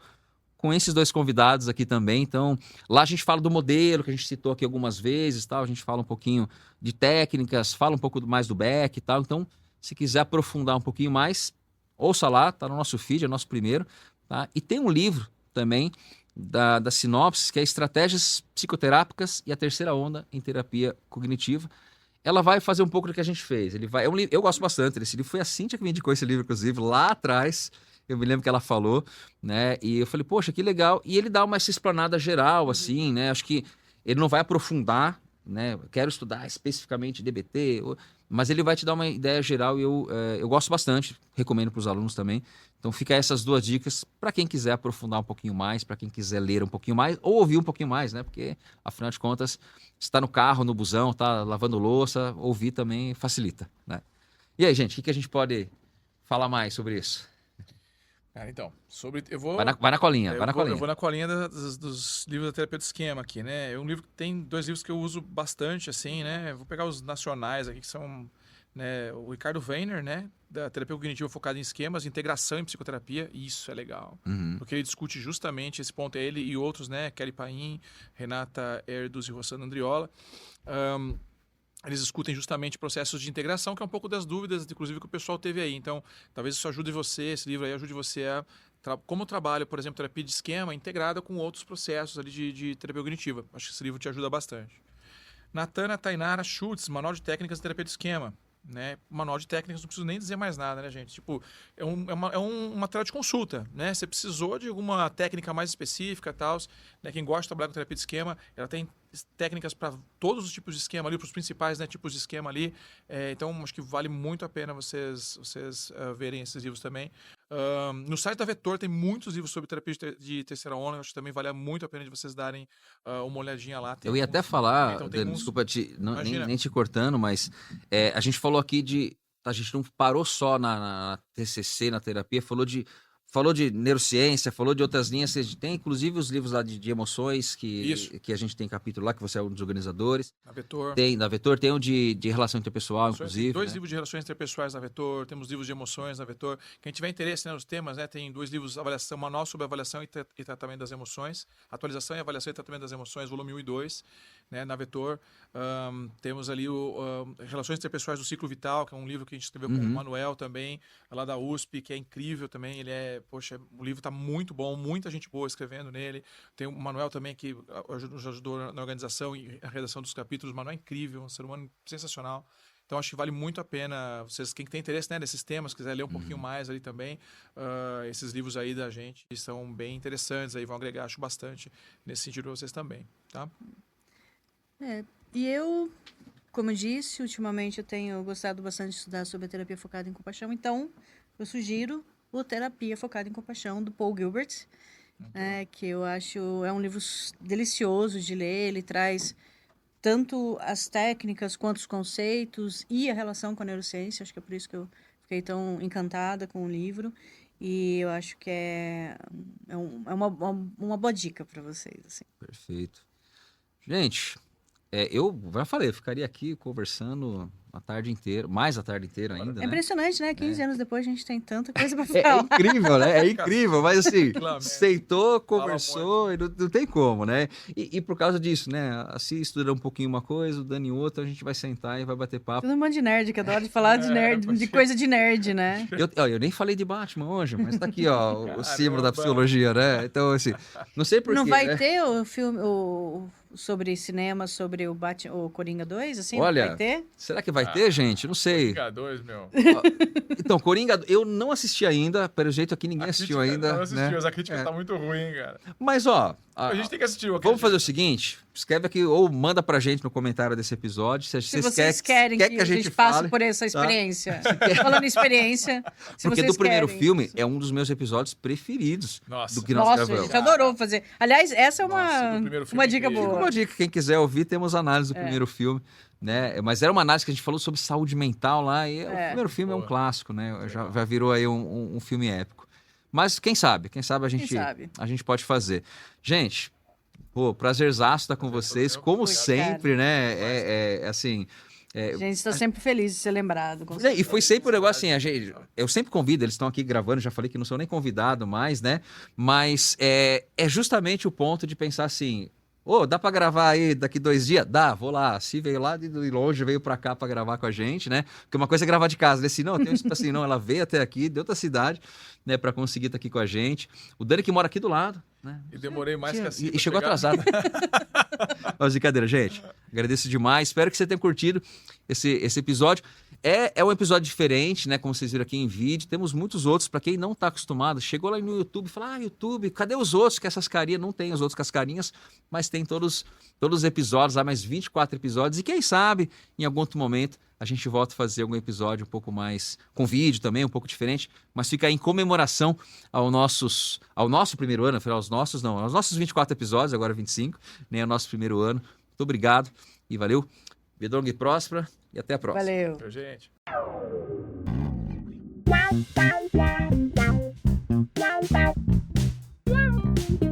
com esses dois convidados aqui também. Então, lá a gente fala do modelo, que a gente citou aqui algumas vezes, tal. A gente fala um pouquinho de técnicas, fala um pouco mais do Beck e tal. Então, se quiser aprofundar um pouquinho mais, ouça lá, tá no nosso feed, é o nosso primeiro. Tá? E tem um livro também da Sinopse, que é Estratégias Psicoterápicas e a Terceira Onda em Terapia Cognitiva. Ela vai fazer um pouco do que a gente fez. Eu gosto bastante desse livro. Foi a Cíntia que me indicou esse livro, inclusive, lá atrás. Eu me lembro que ela falou, né? E eu falei, poxa, que legal. E ele dá essa explanada geral, assim, né? Acho que ele não vai aprofundar, né? Quero estudar especificamente DBT, mas ele vai te dar uma ideia geral e eu gosto bastante. Recomendo para os alunos também. Então fica essas duas dicas para quem quiser aprofundar um pouquinho mais, para quem quiser ler um pouquinho mais ou ouvir um pouquinho mais, né? Porque, afinal de contas, está no carro, no busão, está lavando louça, ouvir também facilita, né? E aí, gente, o que a gente pode falar mais sobre isso? Cara, então, eu vou... Vai na colinha, eu vai na vou, colinha. Eu vou na colinha dos livros da terapia do esquema aqui, né? É um livro que tem 2 livros que eu uso bastante, assim, né? Eu vou pegar os nacionais aqui, que são, né, o Ricardo Weiner, né? Da terapia cognitiva focada em esquemas, integração em psicoterapia. Isso é legal. Uhum. Porque ele discute justamente esse ponto. É ele e outros, né? Kelly Paim, Renata Erdus e Rossana Andriola. Eles discutem justamente processos de integração, que é um pouco das dúvidas, inclusive, que o pessoal teve aí. Então, talvez isso ajude você, esse livro aí ajude você a... Como eu trabalho, por exemplo, terapia de esquema integrada com outros processos ali de terapia cognitiva. Acho que esse livro te ajuda bastante. Natana Tainara Schultz, Manual de Técnicas de Terapia de Esquema. Né? Manual de técnicas, não preciso nem dizer mais nada, né, gente? Tipo, é um material de consulta, né? Você precisou de alguma técnica mais específica e tal, né? Quem gosta de trabalhar com terapia de esquema, ela tem técnicas para todos os tipos de esquema ali, para os principais, né, tipos de esquema ali. Então, acho que vale muito a pena vocês verem esses livros também. No site da Vetor tem muitos livros sobre terapia de terceira onda. Acho que também vale muito a pena de vocês darem uma olhadinha lá. Eu ia até falar, então, Dani, desculpa nem te cortando, mas a gente falou aqui a gente não parou só na TCC, na terapia, falou de neurociência, falou de outras linhas. Tem inclusive os livros lá de emoções que a gente tem capítulo lá, que você é um dos organizadores. Na Vetor. Na Vetor tem um de relação interpessoal, inclusive. Tem 2 né? livros de relações interpessoais na Vetor, temos livros de emoções na Vetor. Quem tiver interesse, né, nos temas, né, tem 2 livros, Manual sobre Avaliação e Tratamento das Emoções, Atualização e Avaliação e Tratamento das Emoções, volume 1 e 2, né, na Vetor. Temos ali Relações Interpessoais do Ciclo Vital, que é um livro que a gente escreveu com o Manuel também, lá da USP, que é incrível também. O livro está muito bom, muita gente boa escrevendo nele. Tem o Manuel também, que nos ajudou na organização e a redação dos capítulos. O Manuel é incrível, um ser humano sensacional. Então, acho que vale muito a pena quem tem interesse, né, nesses temas, quiser ler um pouquinho mais ali também, esses livros aí da gente são bem interessantes, aí vão agregar, acho, bastante nesse sentido para vocês também, tá? E eu, como eu disse, ultimamente eu tenho gostado bastante de estudar sobre a terapia focada em compaixão, então eu sugiro o Terapia Focada em Compaixão, do Paul Gilbert, que eu acho é um livro delicioso de ler. Ele traz tanto as técnicas quanto os conceitos e a relação com a neurociência. Acho que é por isso que eu fiquei tão encantada com o livro. E eu acho que é uma boa dica para vocês. Assim. Perfeito. Gente, eu já falei, eu ficaria aqui conversando a tarde inteira, mais a tarde inteira ainda, né? Impressionante, né? 15 anos depois a gente tem tanta coisa para É falar. incrível, né? É incrível, mas assim, Claro, sentou, conversou e não tem como, né? E por causa disso, né? Assim, estuda um pouquinho uma coisa, o Dani outra, a gente vai sentar e vai bater papo. Todo mundo de nerd, que adora de falar de nerd, de coisa de nerd, né? Eu nem falei de Batman hoje, mas tá aqui, ó, o símbolo da psicologia, né? Então, assim, não sei porquê. Não vai né? ter o filme, o sobre cinema, sobre o Coringa 2, assim? Olha, vai ter? será que vai ter, gente? Não sei. Coringa 2, meu. Então, Coringa, eu não assisti ainda, pelo jeito aqui ninguém assistiu ainda. Não assistiu, né? mas a crítica tá muito ruim, cara. Mas, ó, A gente tem que assistir. vamos fazer o seguinte, escreve aqui ou manda pra gente no comentário desse episódio se vocês querem que a gente passe fale, por essa tá? experiência. Falando em experiência, se Porque vocês do primeiro querem. filme é um dos meus episódios preferidos Nossa. do que nós Nossa, a gravamos. gente adorou fazer. Aliás, essa é Nossa, do primeiro filme uma é dica incrível. boa. Uma dica, quem quiser ouvir, temos análise do primeiro filme, né? Mas era uma análise que a gente falou sobre saúde mental lá, e o primeiro filme é um Boa. clássico, né? Já virou aí um filme épico. Mas quem sabe sabe? a gente pode fazer. Gente, pô, prazerzaço estar com vocês, como Obrigado. sempre, né? Assim... A gente está sempre feliz de ser lembrado. com E foi sempre um negócio assim, eu sempre convido, eles estão aqui gravando, já falei que não sou nem convidado mais, né? Mas é justamente o ponto de pensar assim, dá pra gravar aí daqui 2 dias? Dá, vou lá. Se veio lá de longe, veio pra cá pra gravar com a gente, né? Porque uma coisa é gravar de casa, né? Assim, não, tem um assim, não, ela veio até aqui, de outra cidade, né? Pra conseguir estar aqui com a gente. O Dani que mora aqui do lado, né? E demorei mais que assim. E chegou atrasado. Mas brincadeira, gente. Agradeço demais. Espero que você tenha curtido esse episódio. É um episódio diferente, né? Como vocês viram aqui em vídeo. Temos muitos outros. Para quem não tá acostumado, chegou lá no YouTube e fala: YouTube, cadê os outros? Que essas carinhas não tem os outros com as carinhas, mas tem todos os episódios, há mais 24 episódios. E quem sabe, em algum outro momento, a gente volta a fazer algum episódio um pouco mais com vídeo também, um pouco diferente, mas fica aí em comemoração ao nosso primeiro ano, afinal, aos nossos 24 episódios, agora 25, né? O nosso primeiro ano. Muito obrigado e valeu. Vida longa e próspera e até a próxima. Valeu. Valeu, gente.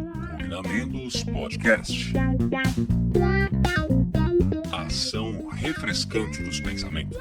Combinamentos Podcast. Ação refrescante dos pensamentos.